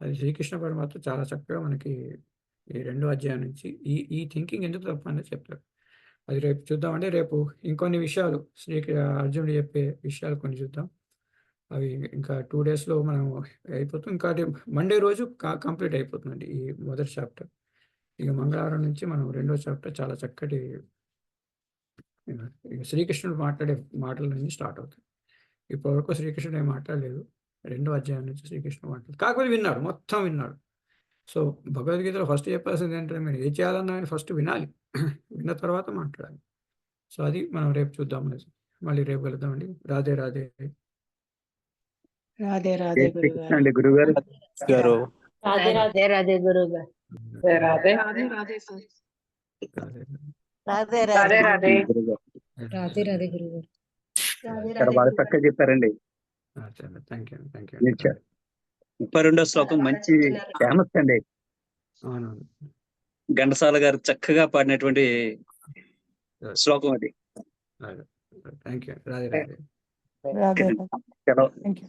అది శ్రీకృష్ణ పరమాత్మ చాలా చక్కగా మనకి ఈ 2వ అధ్యాయం నుంచి ఈ థింకింగ్ ఎందుకు తప్పు అనేది చెప్తాడు. అది రేపు చూద్దామంటే రేపు ఇంకొన్ని విషయాలు అర్జునుడు చెప్పే విషయాలు కొన్ని చూద్దాం. అవి ఇంకా 2 డేస్లో మనం అయిపోతుంది. ఇంకా మండే రోజు కంప్లీట్ అయిపోతుందండి ఈ మొదటి చాప్టర్. ఇక మంగళవారం నుంచి మనం 2వ చాప్టర్ చాలా చక్కటి శ్రీకృష్ణుడు మాట్లాడే మాటలన్నీ స్టార్ట్ అవుతాయి. ఇప్పటివరకు శ్రీకృష్ణుడు ఏం మాట్లాడలేదు. 2వ అధ్యాయం నుంచి శ్రీకృష్ణుడు మాట్లాడు, కాకపోతే విన్నాడు, మొత్తం విన్నాడు. సో భగవద్గీతలో ఫస్ట్ చెప్పాల్సింది ఏంటంటే, మీరు ఏం చేయాలన్నా ఫస్ట్ వినాలి, విన్న తర్వాత మాట్లాడాలి. సో అది మనం రేపు చూద్దాం. మళ్ళీ రేపు వెళ్దామండి. రాధే రాధే. రాధే రాధే అండి గురుగారు గారు. రాధే రాధే రాధే గురువు గారు. రాధే రాధే రాధే సార్. రాధే రాధే రాధే. రాధే రాధే గురుగారు. చాలా బాగా చక్కగా చెప్పారండి. Thank you. 32వ శ్లోకం మంచి ఫేమస్ అండి. అవునవును, ఘంటసాల గారు చక్కగా పాడినటువంటి శ్లోకం అది. Thank you. రాధే రాధే. రాధే. సెలవు. Thank you.